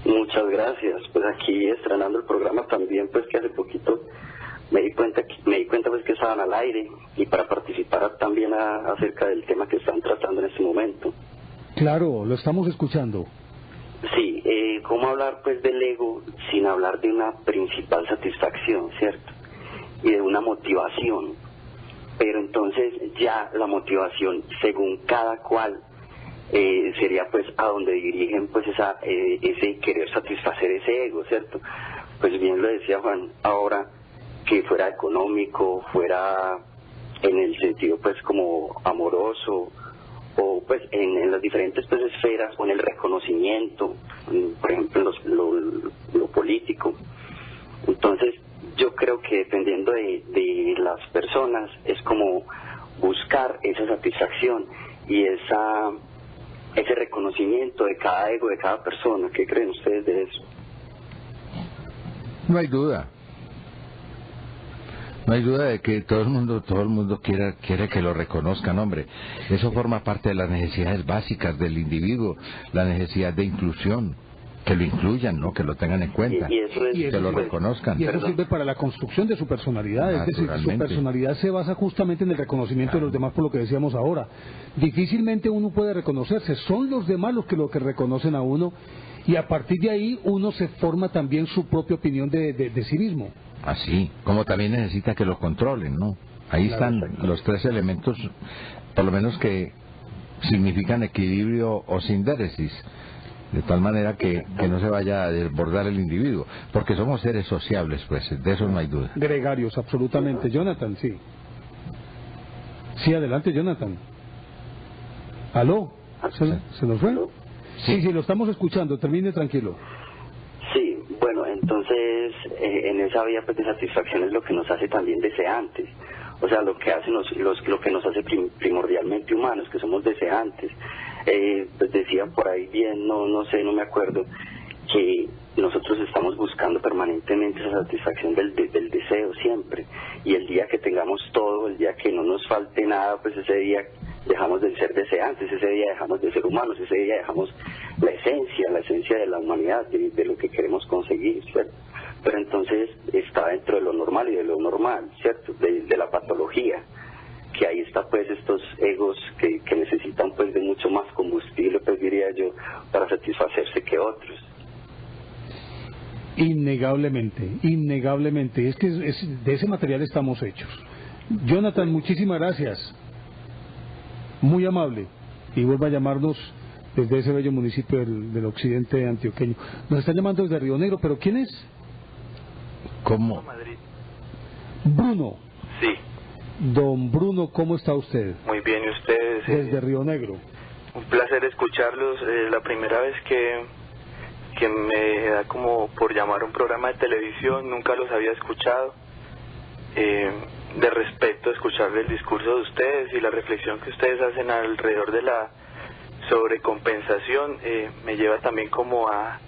Muchas gracias. Pues aquí estrenando el programa también, pues que hace poquito me di cuenta pues que estaban al aire, y para participar también acerca del tema que están tratando en este momento. Claro, lo estamos escuchando. Sí, ¿cómo hablar pues del ego sin hablar de una principal satisfacción, cierto? Y de una motivación. Pero entonces ya la motivación, según cada cual, sería pues a donde dirigen pues ese querer satisfacer ese ego, ¿cierto? Pues bien lo decía Juan, ahora que fuera económico, fuera en el sentido pues como amoroso, o pues en las diferentes pues esferas, o en el reconocimiento, por ejemplo en lo político. Entonces yo creo que dependiendo de las personas es como buscar esa satisfacción y ese reconocimiento de cada ego, de cada persona. ¿Qué creen ustedes de eso? No hay duda. No hay duda de que todo el mundo quiere que lo reconozcan, hombre. Eso forma parte de las necesidades básicas del individuo, la necesidad de inclusión, que lo incluyan, ¿no? Que lo tengan en cuenta, que lo reconozcan. Y eso sirve para la construcción de su personalidad, es decir, su personalidad se basa justamente en el reconocimiento de los demás, por lo que decíamos ahora. Difícilmente uno puede reconocerse, son los demás los que reconocen a uno, y a partir de ahí uno se forma también su propia opinión de sí mismo. Así, como también necesita que lo controlen, ¿no? Ahí están los tres elementos, por lo menos que significan equilibrio o sindéresis, de tal manera que no se vaya a desbordar el individuo, porque somos seres sociables, pues, de eso no hay duda. Gregarios, absolutamente. Jonathan, sí. Sí, adelante, Jonathan. ¿Aló? ¿Se nos fue? Sí, lo estamos escuchando, termine tranquilo. Sí, bueno, entonces en esa vía pues de satisfacción es lo que nos hace también deseantes, o sea, lo que hace lo que nos hace primordialmente humanos, que somos deseantes. Pues decían por ahí bien, no sé, no me acuerdo, que nosotros estamos buscando permanentemente esa satisfacción del deseo siempre, y el día que tengamos todo, el día que no nos falte nada, pues ese día dejamos de ser deseantes, ese día dejamos de ser humanos, ese día dejamos la esencia de la humanidad, de lo que queremos conseguir, ¿cierto? Pero entonces está dentro de lo normal y de lo normal, ¿cierto? De la patología, que ahí está pues estos egos que necesitan pues de mucho más combustible, pues diría yo, para satisfacerse que otros. Innegablemente, es que de ese material estamos hechos. Jonathan, muchísimas gracias, muy amable, y vuelva a llamarnos desde ese bello municipio del occidente antioqueño. Nos están llamando desde Río Negro, pero ¿quién es? ¿Cómo? Madrid. Bruno. Sí. Don Bruno, ¿cómo está usted? Muy bien, ¿y ustedes? Desde Río Negro. Un placer escucharlos. La primera vez que me da como por llamar a un programa de televisión, nunca los había escuchado. De respeto escuchar el discurso de ustedes y la reflexión que ustedes hacen alrededor de la sobrecompensación, me lleva también como a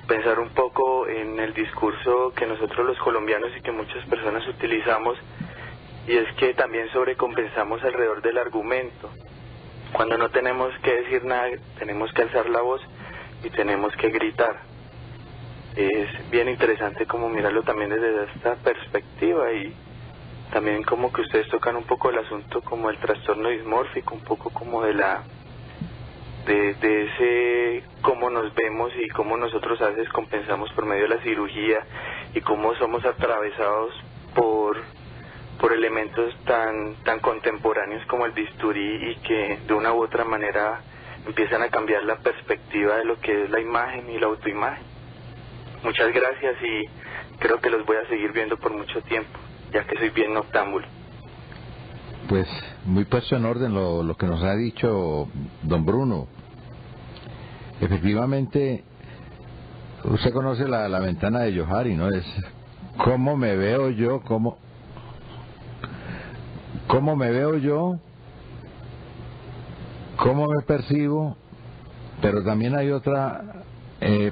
pensar un poco en el discurso que nosotros los colombianos y que muchas personas utilizamos, y es que también sobrecompensamos alrededor del argumento. Cuando no tenemos que decir nada, tenemos que alzar la voz y tenemos que gritar. Es bien interesante como mirarlo también desde esta perspectiva, y también como que ustedes tocan un poco el asunto como el trastorno dismórfico, un poco como de ese cómo nos vemos y cómo nosotros a veces compensamos por medio de la cirugía, y cómo somos atravesados por elementos tan contemporáneos como el bisturí, y que de una u otra manera empiezan a cambiar la perspectiva de lo que es la imagen y la autoimagen. Muchas gracias, y creo que los voy a seguir viendo por mucho tiempo, ya que soy bien noctámbulo. Pues muy puesto en orden lo que nos ha dicho don Bruno. Efectivamente, usted conoce la ventana de Johari, ¿no? Es cómo me veo yo, cómo me veo yo, cómo me percibo, pero también hay otra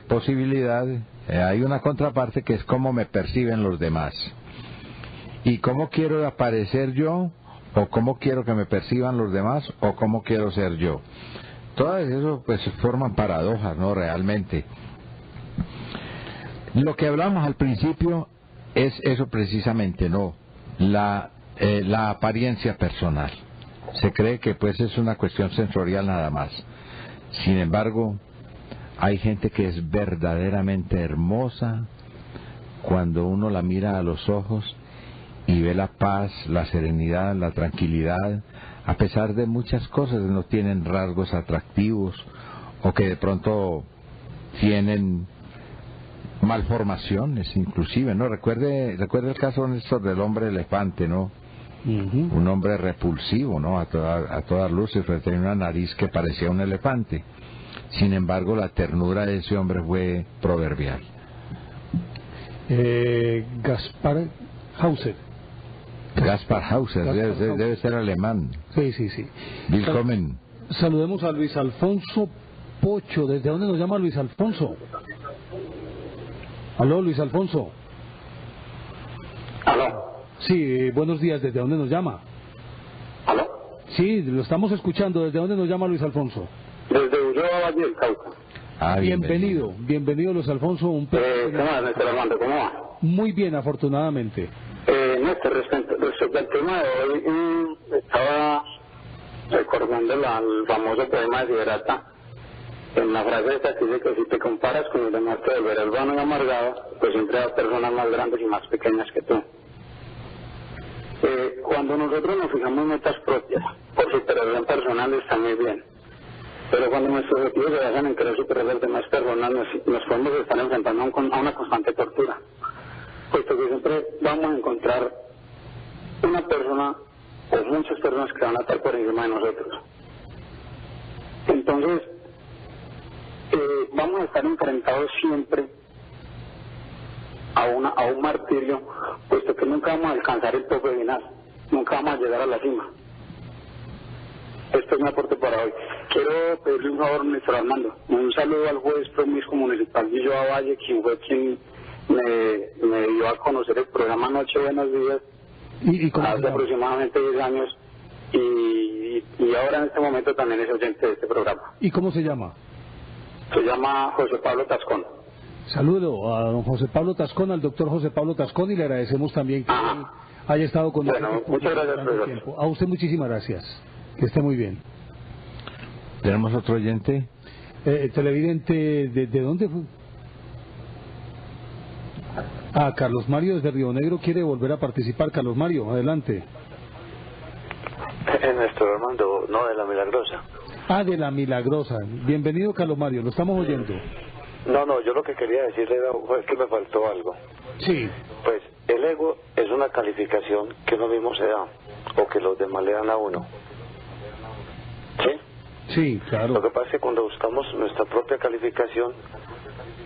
posibilidad, hay una contraparte que es cómo me perciben los demás. Y cómo quiero aparecer yo, o cómo quiero que me perciban los demás, o cómo quiero ser yo. Todo eso pues forman paradojas, ¿no? Realmente. Lo que hablamos al principio es eso precisamente, ¿no? La apariencia personal. Se cree que pues es una cuestión sensorial nada más. Sin embargo, hay gente que es verdaderamente hermosa cuando uno la mira a los ojos y ve la paz, la serenidad, la tranquilidad, a pesar de muchas cosas, no tienen rasgos atractivos o que de pronto tienen malformaciones inclusive, ¿no? Recuerde el caso, Néstor, del hombre elefante, ¿no? Un hombre repulsivo, ¿no? A todas luces, tenía una nariz que parecía un elefante. Sin embargo, la ternura de ese hombre fue proverbial. Gaspar Hauser. Gaspar Hauser, debe ser alemán. Sí. Willkommen. Saludemos a Luis Alfonso Pocho. ¿Desde dónde nos llama Luis Alfonso? Aló, Luis Alfonso. Aló. Sí, buenos días. ¿Desde dónde nos llama? ¿Aló? Sí, lo estamos escuchando. ¿Desde dónde nos llama Luis Alfonso? Desde Ulloa, Valle del Cauca. Bienvenido Luis Alfonso. ¿Qué más, Néstor Armando? ¿Cómo va? Muy bien, afortunadamente. Néstor, respecto al tema de hoy, estaba recordando el famoso poema de Siddhartha. En la frase esta que dice que si te comparas con los demás te volverás vano y amargado, pues siempre hay personas más grandes y más pequeñas que tú. Cuando nosotros nos fijamos metas propias por superación personal está muy bien, pero cuando nuestros objetivos se basan en querer superar a las demás personas nos podemos estar enfrentando a una constante tortura, puesto que siempre vamos a encontrar una persona o muchas personas que van a estar por encima de nosotros. Entonces vamos a estar enfrentados siempre a un martirio, puesto que nunca vamos a alcanzar el tope final, nunca vamos a llegar a la cima. Esto es mi aporte para hoy. Quiero pedirle un favor, Néstor Armando, un saludo al juez promiscuo municipal Ulloa Valle, quien fue quien me dio a conocer el programa Noche Buenos Días hace aproximadamente 10 años y ahora en este momento también es oyente de este programa. ¿Y cómo se llama? Se llama José Pablo Tascón. Saludo a don José Pablo Tascón, al doctor José Pablo Tascón, y le agradecemos también que haya estado con nosotros. Bueno, muchas gracias, profesor. A usted muchísimas gracias. Que esté muy bien. ¿Tenemos otro oyente? Televidente, ¿de dónde fue? Carlos Mario desde Río Negro quiere volver a participar. Carlos Mario, adelante. Néstor Armando, no, de La Milagrosa. De La Milagrosa. Bienvenido, Carlos Mario, lo estamos oyendo. No, yo lo que quería decirle fue que me faltó algo. Sí. Pues el ego es una calificación que uno mismo se da, o que los demás le dan a uno. ¿Sí? Sí, claro. Lo que pasa es que cuando buscamos nuestra propia calificación,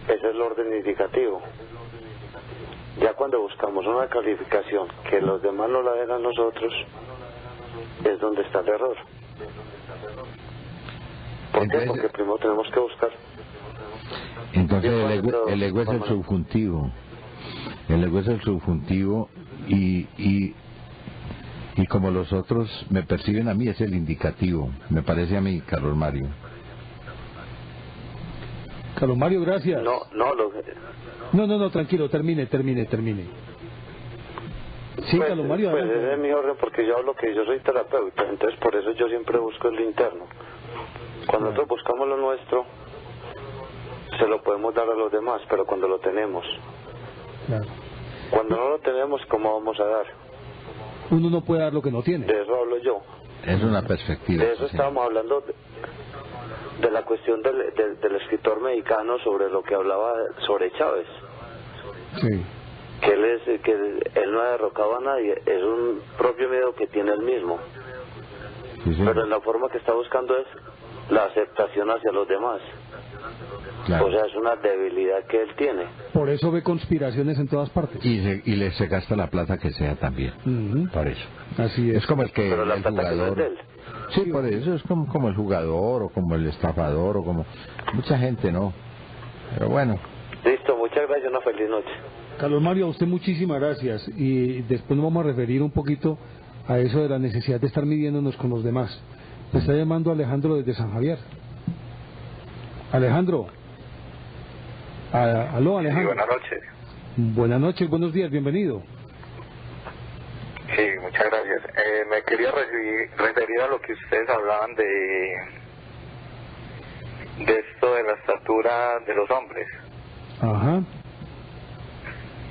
ese es el orden indicativo. Ya cuando buscamos una calificación que los demás no la den a nosotros, es donde está el error. ¿Por qué? Porque primero tenemos que buscar. Entonces el ego es el subjuntivo. El ego es el subjuntivo y como los otros me perciben a mí es el indicativo. Me parece a mí, Carlos Mario. Carlos Mario, gracias. No, tranquilo, termine. Sí, pues, Carlos Mario. Pues ese es mi orden porque yo hablo que yo soy terapeuta, entonces por eso yo siempre busco el interno. Cuando nosotros buscamos lo nuestro, se lo podemos dar a los demás, pero cuando lo tenemos. Claro. Cuando no lo tenemos, ¿cómo vamos a dar? Uno no puede dar lo que no tiene. De eso hablo yo. Es una perspectiva. De eso estábamos hablando, de la cuestión del escritor mexicano sobre lo que hablaba sobre Chávez. Sí. Que él no ha derrocado a nadie, es un propio miedo que tiene él mismo. Sí. Pero en la forma que está buscando es la aceptación hacia los demás. Claro. O sea, es una debilidad que él tiene. Por eso ve conspiraciones en todas partes. Y se gasta la plata que sea también. Por eso. Así es. Es como el que Pero la el plata que no es jugador. de él. Sí, por eso es como el jugador o como el estafador o como mucha gente, ¿no? Pero bueno. Listo, muchas gracias, una feliz noche. Carlos Mario, a usted muchísimas gracias. Y después nos vamos a referir un poquito a eso de la necesidad de estar midiéndonos con los demás. Me está llamando Alejandro desde San Javier. Alejandro. Aló, Alejandro. Sí, buenas noches. Buenas noches, buenos días, bienvenido. Sí, muchas gracias. Me quería referir a lo que ustedes hablaban de esto de la estatura de los hombres. Ajá.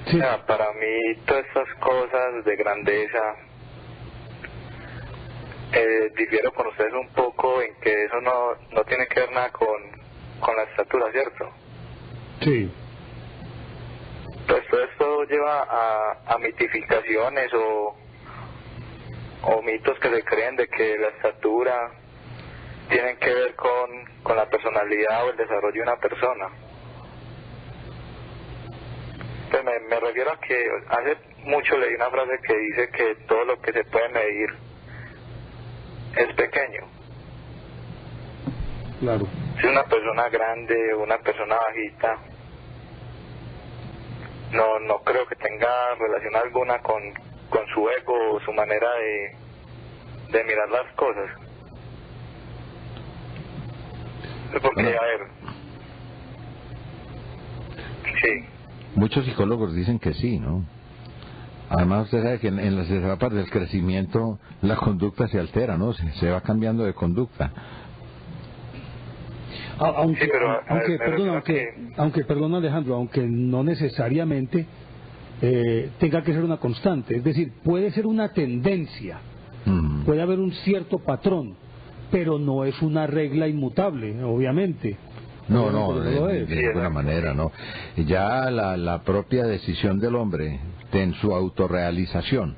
Sí. O sea, para mí todas estas cosas de grandeza, difiero con ustedes un poco en que eso no tiene que ver nada con la estatura, ¿cierto? Sí. Pues todo esto lleva a mitificaciones o mitos que se creen de que la estatura tienen que ver con la personalidad o el desarrollo de una persona. Pues me refiero a que hace mucho leí una frase que dice que todo lo que se puede medir es pequeño. Claro. Si una persona grande o una persona bajita, no creo que tenga relación alguna con su ego o su manera de mirar las cosas. Porque, a ver, sí. Muchos psicólogos dicen que sí, ¿no? Además, usted sabe que en las etapas del crecimiento la conducta se altera, ¿no? Se va cambiando de conducta. Aunque, perdón Alejandro, aunque no necesariamente tenga que ser una constante, es decir, puede ser una tendencia, puede haber un cierto patrón, pero no es una regla inmutable, obviamente. No, de ninguna manera, no. Ya la propia decisión del hombre en su autorrealización,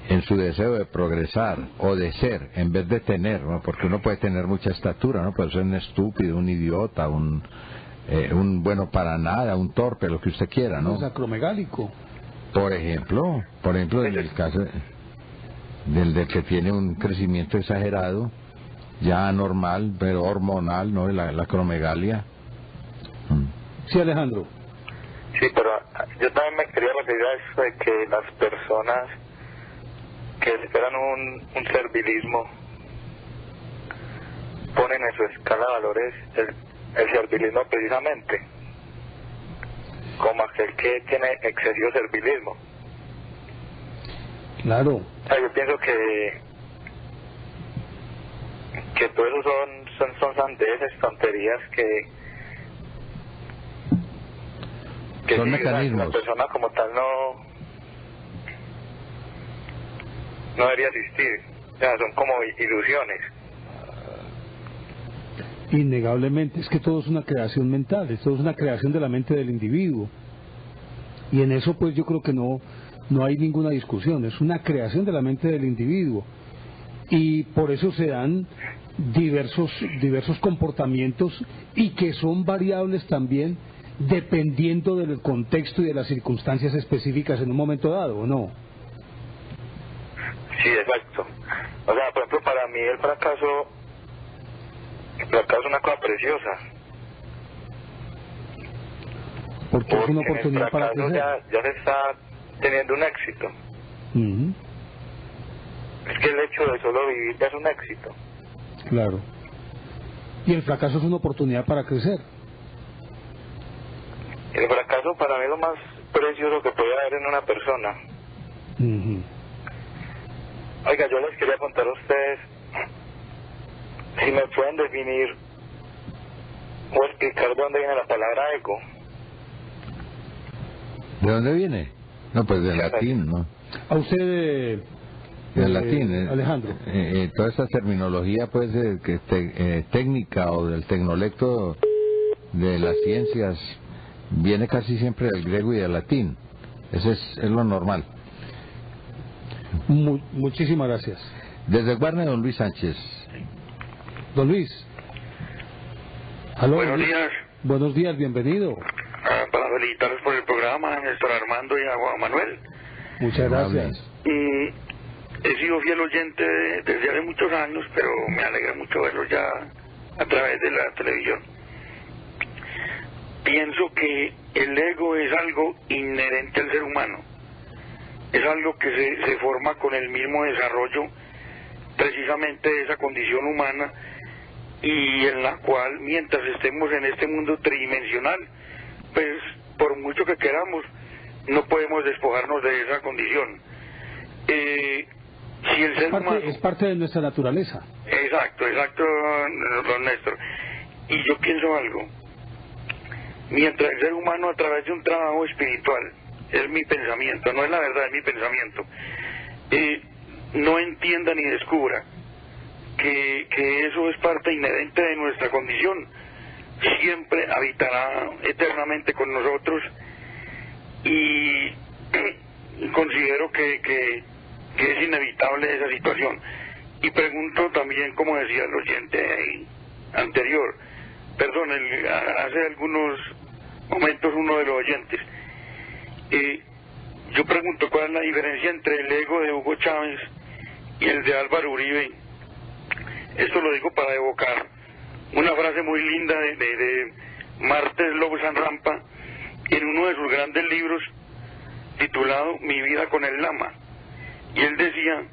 en su deseo de progresar o de ser, en vez de tener, ¿no? Porque uno puede tener mucha estatura, ¿no? Puede ser un estúpido, un idiota, un bueno para nada, un torpe, lo que usted quiera, ¿no? Un acromegálico. Por ejemplo, en el caso del que tiene un crecimiento exagerado, ya anormal, pero hormonal, ¿no? La acromegalia. Sí, Alejandro. Sí, pero yo también me quería referir a eso de que las personas que esperan un servilismo ponen en su escala de valores el servilismo precisamente como aquel que tiene excesivo servilismo. Claro. O sea, yo pienso que todo eso son sandeces, tonterías que son si mecanismos. la persona como tal no debería existir. O sea, son como ilusiones. Innegablemente, es que todo es una creación mental, todo es una creación de la mente del individuo. Y en eso pues yo creo que no hay ninguna discusión, es una creación de la mente del individuo. Y por eso se dan diversos comportamientos y que son variables también dependiendo del contexto y de las circunstancias específicas en un momento dado, ¿o no? Sí, exacto. O sea, por ejemplo, para mí el fracaso es una cosa preciosa. Porque es una oportunidad para crecer. Ya se está teniendo un éxito. Es que el hecho de solo vivir ya es un éxito. Claro. Y el fracaso es una oportunidad para crecer. El fracaso para mí es lo más precioso que puede haber en una persona. Oiga, yo les quería contar a ustedes si me pueden definir o explicar de dónde viene la palabra ego. ¿De dónde viene? No, pues del latín, ¿no? A usted del latín, Alejandro. Toda esta terminología pues técnica o del tecnolecto de las ciencias viene casi siempre del griego y del latín. Eso es lo normal. Muchísimas gracias. Desde Guarne, don Luis Sánchez. Don Luis. Aló, buenos días. Buenos días, bienvenido. Para felicitarlos por el programa, a Néstor Armando y a Juan Manuel. Muchas gracias. He sido fiel oyente desde hace muchos años, pero me alegra mucho verlos ya a través de la televisión. Pienso que el ego es algo inherente al ser humano. Es algo que se forma con el mismo desarrollo precisamente de esa condición humana, y en la cual, mientras estemos en este mundo tridimensional, pues por mucho que queramos, no podemos despojarnos de esa condición. Si el ser humano... Es parte de nuestra naturaleza. Exacto, don Néstor. Y yo pienso algo. Mientras el ser humano, a través de un trabajo espiritual, es mi pensamiento, no es la verdad, es mi pensamiento, no entienda ni descubra que eso es parte inherente de nuestra condición, siempre habitará eternamente con nosotros, y considero que es inevitable esa situación. Y pregunto también, como decía el oyente anterior, perdón, hace algunos momentos uno de los oyentes, yo pregunto cuál es la diferencia entre el ego de Hugo Chávez y el de Álvaro Uribe. Esto lo digo para evocar una frase muy linda de Martes Lobo Sanrampa en uno de sus grandes libros titulado Mi vida con el lama. Y él decía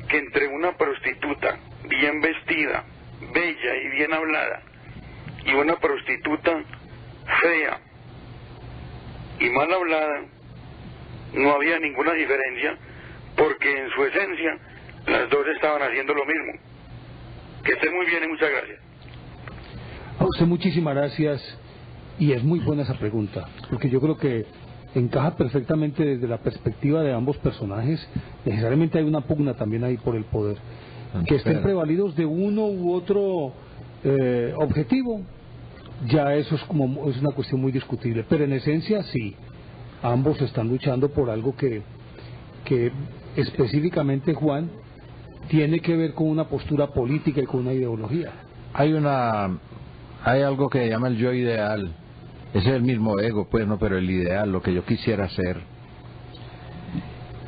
que entre una prostituta bien vestida, bella y bien hablada, y una prostituta fea y mal hablada, no había ninguna diferencia, porque en su esencia las dos estaban haciendo lo mismo. Que estén muy bien y muchas gracias. A usted muchísimas gracias, y es muy buena esa pregunta, porque yo creo que encaja perfectamente desde la perspectiva de ambos personajes. Necesariamente hay una pugna también ahí por el poder. Que estén prevalidos de uno u otro objetivo, ya eso es una cuestión muy discutible, pero en esencia sí, ambos están luchando por algo que específicamente, Juan, tiene que ver con una postura política y con una ideología. Hay algo que se llama el yo ideal. Ese es el mismo ego, pues, no, pero el ideal, lo que yo quisiera ser.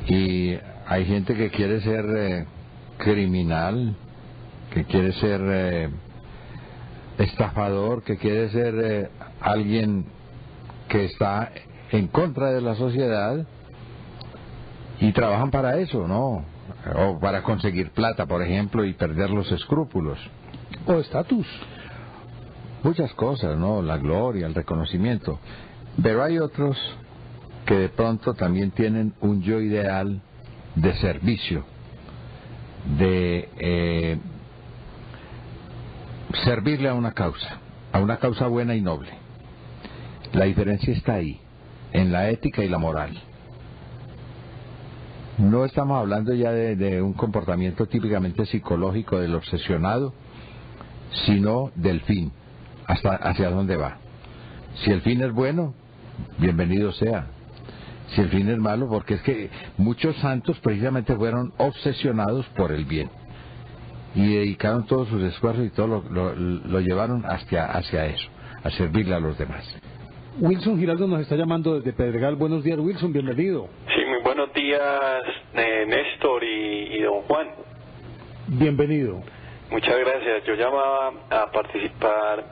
Y hay gente que quiere ser criminal, que quiere ser estafador, que quiere ser alguien que está en contra de la sociedad, y trabajan para eso, ¿no? O para conseguir plata, por ejemplo, y perder los escrúpulos. O estatus. Muchas cosas, ¿no? La gloria, el reconocimiento. Pero hay otros que de pronto también tienen un yo ideal de servicio, de servirle a una causa buena y noble. La diferencia está ahí, en la ética y la moral. No estamos hablando ya de un comportamiento típicamente psicológico del obsesionado, sino del fin, hacia dónde va. Si el fin es bueno, bienvenido sea. Si el fin es malo, porque es que muchos santos precisamente fueron obsesionados por el bien y dedicaron todos sus esfuerzos y todo lo llevaron hacia eso, a servirle a los demás. Wilson Giraldo nos está llamando desde Pedregal. Buenos días, Wilson, bienvenido. Sí, muy buenos días, Néstor y don Juan. Bienvenido. Muchas gracias. Yo llamaba a participar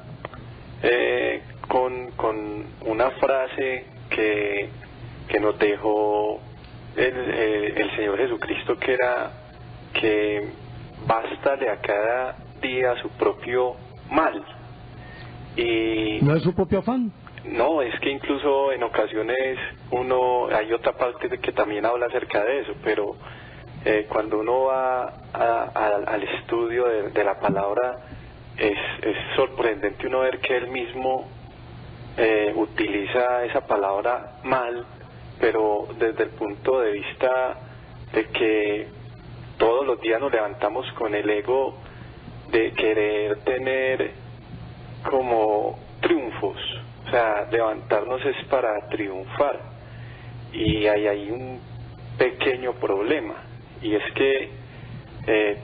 con una frase que nos dejó el Señor Jesucristo, que era que bástale a cada día su propio mal. Y ¿no es su propio afán? No, es que incluso en ocasiones hay otra parte que también habla acerca de eso, pero cuando uno va al estudio de la palabra, es sorprendente uno ver que él mismo utiliza esa palabra mal, pero desde el punto de vista de que todos los días nos levantamos con el ego de querer tener como triunfos. O sea, levantarnos es para triunfar, y hay un pequeño problema, y es que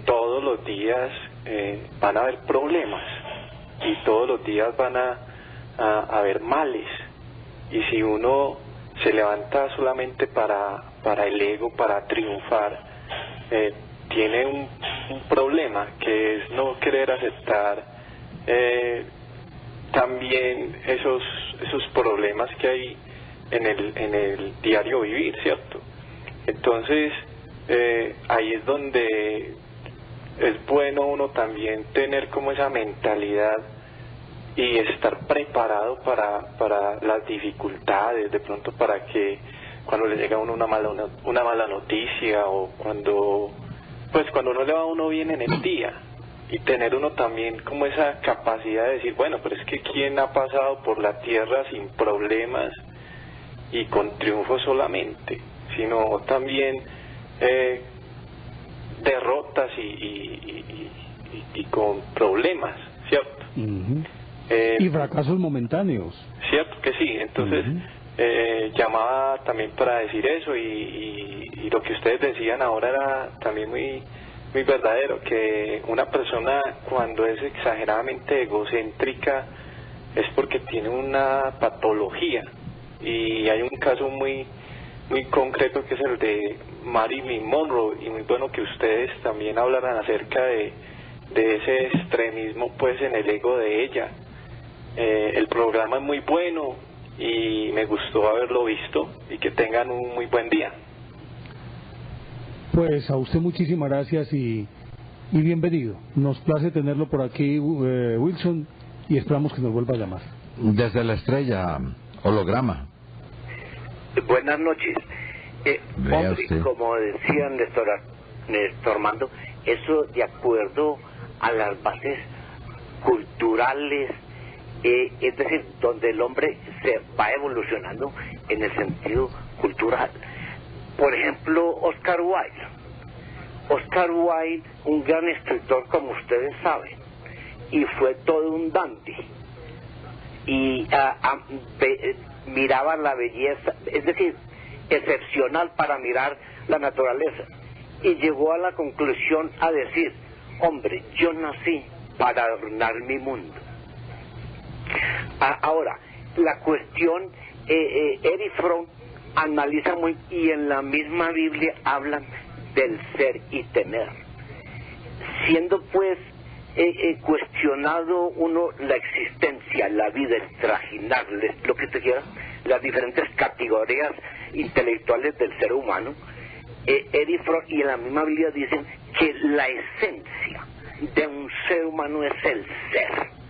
todos los días van a haber problemas, y todos los días van a haber males. Y si uno se levanta solamente para el ego, para triunfar, tiene un problema, que es no querer aceptar también esos problemas que hay en el diario vivir, ¿cierto? Entonces ahí es donde es bueno uno también tener como esa mentalidad y estar preparado para las dificultades, de pronto para que cuando le llega a uno una mala noticia, o cuando no le va a uno bien en el día, y tener uno también como esa capacidad de decir, bueno, pero es que ¿quién ha pasado por la tierra sin problemas y con triunfo solamente? Sino también derrotas y con problemas, ¿cierto? Y fracasos momentáneos. Cierto que sí. Entonces llamaba también para decir eso, y lo que ustedes decían ahora era también muy verdadero, que una persona cuando es exageradamente egocéntrica es porque tiene una patología. Y hay un caso muy concreto que es el de Marilyn Monroe, y muy bueno que ustedes también hablaran acerca de ese extremismo pues en el ego de ella. El programa es muy bueno y me gustó haberlo visto, y que tengan un muy buen día. Pues a usted muchísimas gracias y bienvenido. Nos place tenerlo por aquí, Wilson, y esperamos que nos vuelva a llamar. Desde la estrella, holograma. Buenas noches. Hombre, como decía Néstor Armando, eso de acuerdo a las bases culturales, es decir, donde el hombre se va evolucionando en el sentido cultural. Por ejemplo, Oscar Wilde, un gran escritor como ustedes saben, y fue todo un dandy, y miraba la belleza, es decir, excepcional para mirar la naturaleza, y llegó a la conclusión a decir, hombre, yo nací para adornar mi mundo. Ahora, la cuestión, Erich Fromm analiza muy, y en la misma Biblia hablan del ser y tener, siendo pues cuestionado uno la existencia, la vida, el trajinar, lo que se quiera, las diferentes categorías intelectuales del ser humano. Erich Fromm y en la misma Biblia dicen que la esencia de un ser humano es el ser.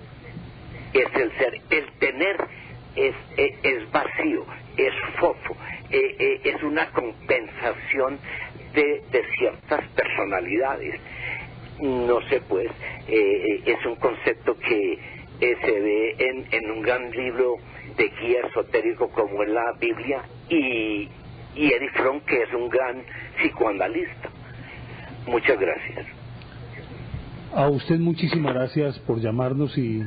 El tener es vacío, es fofo, es una compensación de ciertas personalidades. No sé, pues, es un concepto que se ve en un gran libro de guía esotérico como es la Biblia, y Erich Fromm, que es un gran psicoanalista. Muchas gracias. A usted muchísimas gracias por llamarnos y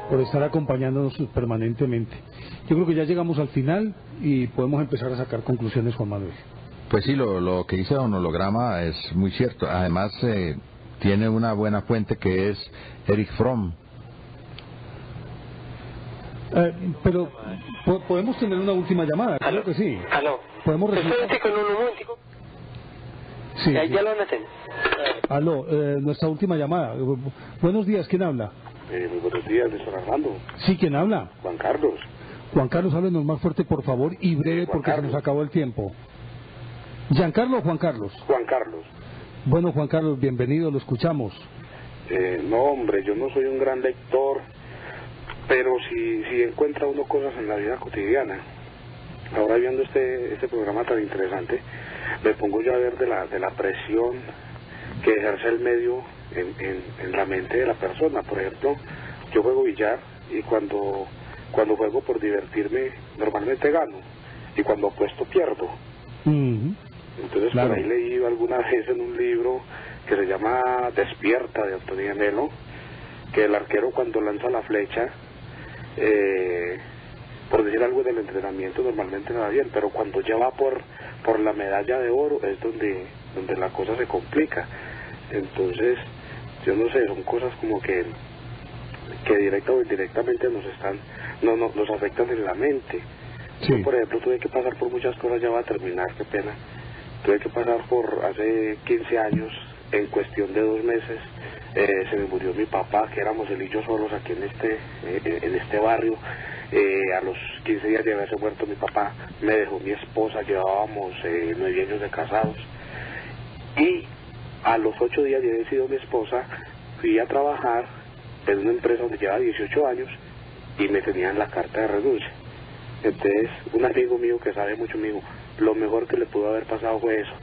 por estar acompañándonos permanentemente. Yo creo que ya llegamos al final y podemos empezar a sacar conclusiones, Juan Manuel. Pues sí, lo que dice Don Holograma es muy cierto. Además, tiene una buena fuente que es Erich Fromm. Pero podemos tener una última llamada, claro que sí. Aló. Podemos recibir. Con un momentico. Sí. Ya lo anoté. Aló, nuestra última llamada. Buenos días, ¿quién habla? Muy buenos días, Néstor Armando. Sí, ¿quién habla? Juan Carlos. Juan Carlos, háblenos más fuerte, por favor, y breve, porque se nos acabó el tiempo. ¿Giancarlo o Juan Carlos? Juan Carlos. Bueno, Juan Carlos, bienvenido, lo escuchamos. No, hombre, yo no soy un gran lector, pero si encuentra uno cosas en la vida cotidiana. Ahora viendo este programa tan interesante, me pongo yo a ver de la presión que ejerce el medio en la mente de la persona. Por ejemplo, yo juego billar, y cuando juego por divertirme normalmente gano, y cuando apuesto pierdo. Entonces, claro, por ahí leí alguna vez en un libro que se llama Despierta, de Antonio Melo, que el arquero cuando lanza la flecha, por decir algo del entrenamiento, normalmente no va bien, pero cuando ya va por la medalla de oro es donde la cosa se complica. Entonces, yo no sé, son cosas como que que directa o indirectamente nos afectan en la mente. Sí. Yo, por ejemplo, tuve que pasar por muchas cosas, ya va a terminar, qué pena. Tuve que pasar por hace 15 años, en cuestión de 2 meses, se me murió mi papá, que éramos él y yo solos aquí en este barrio. A los 15 días de haberse muerto mi papá, me dejó mi esposa, llevábamos 9 años de casados. Y a los 8 días de haber sido mi esposa, fui a trabajar en una empresa donde llevaba 18 años y me tenían la carta de renuncia. Entonces, un amigo mío que sabe mucho me dijo, lo mejor que le pudo haber pasado fue eso.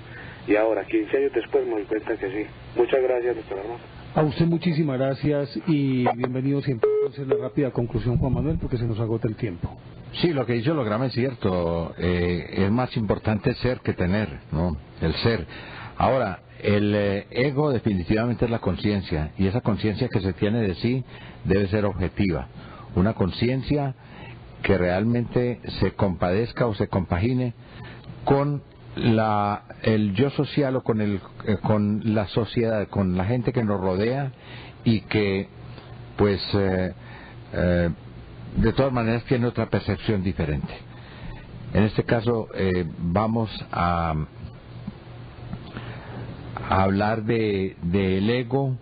Y ahora, 15 años después, me doy cuenta que sí. Muchas gracias, doctor Armando. A usted muchísimas gracias y bienvenido siempre. Entonces, la rápida conclusión, Juan Manuel, porque se nos agota el tiempo. Sí, lo que dice Holograma es cierto. Es más importante ser que tener, ¿no? El ser. Ahora, el ego definitivamente es la conciencia, y esa conciencia que se tiene de sí debe ser objetiva. Una conciencia que realmente se compadezca o se compagine con el yo social o con la sociedad, con la gente que nos rodea, y que pues de todas maneras tiene otra percepción diferente. En este caso vamos a hablar del ego,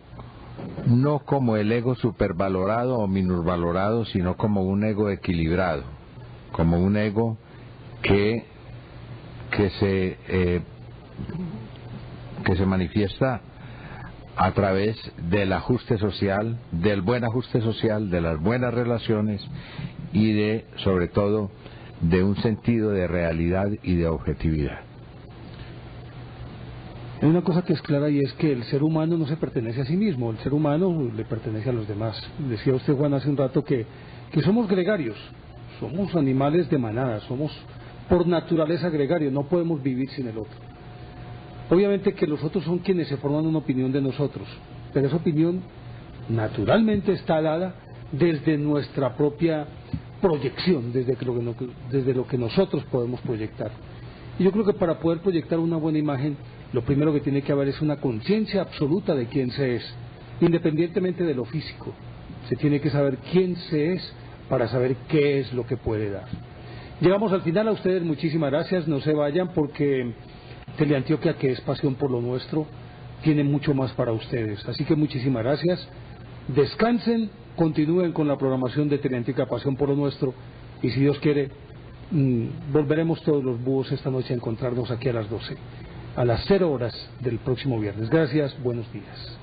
no como el ego supervalorado o minusvalorado, sino como un ego equilibrado, como un ego que se manifiesta a través del ajuste social, del buen ajuste social, de las buenas relaciones y sobre todo, de un sentido de realidad y de objetividad. Hay una cosa que es clara, y es que el ser humano no se pertenece a sí mismo, el ser humano le pertenece a los demás. Decía usted, Juan, hace un rato que somos gregarios, somos animales de manada, somos por naturaleza gregarios, no podemos vivir sin el otro. Obviamente que los otros son quienes se forman una opinión de nosotros, pero esa opinión naturalmente está dada desde nuestra propia proyección, desde lo que nosotros podemos proyectar. Y yo creo que para poder proyectar una buena imagen, lo primero que tiene que haber es una conciencia absoluta de quién se es, independientemente de lo físico. Se tiene que saber quién se es para saber qué es lo que puede dar. Llegamos al final. A ustedes muchísimas gracias, no se vayan, porque Teleantioquia, que es pasión por lo nuestro, tiene mucho más para ustedes. Así que muchísimas gracias, descansen, continúen con la programación de Teleantioquia, pasión por lo nuestro, y si Dios quiere, volveremos todos los búhos esta noche a encontrarnos aquí a las 12, a las 0 horas del próximo viernes. Gracias, buenos días.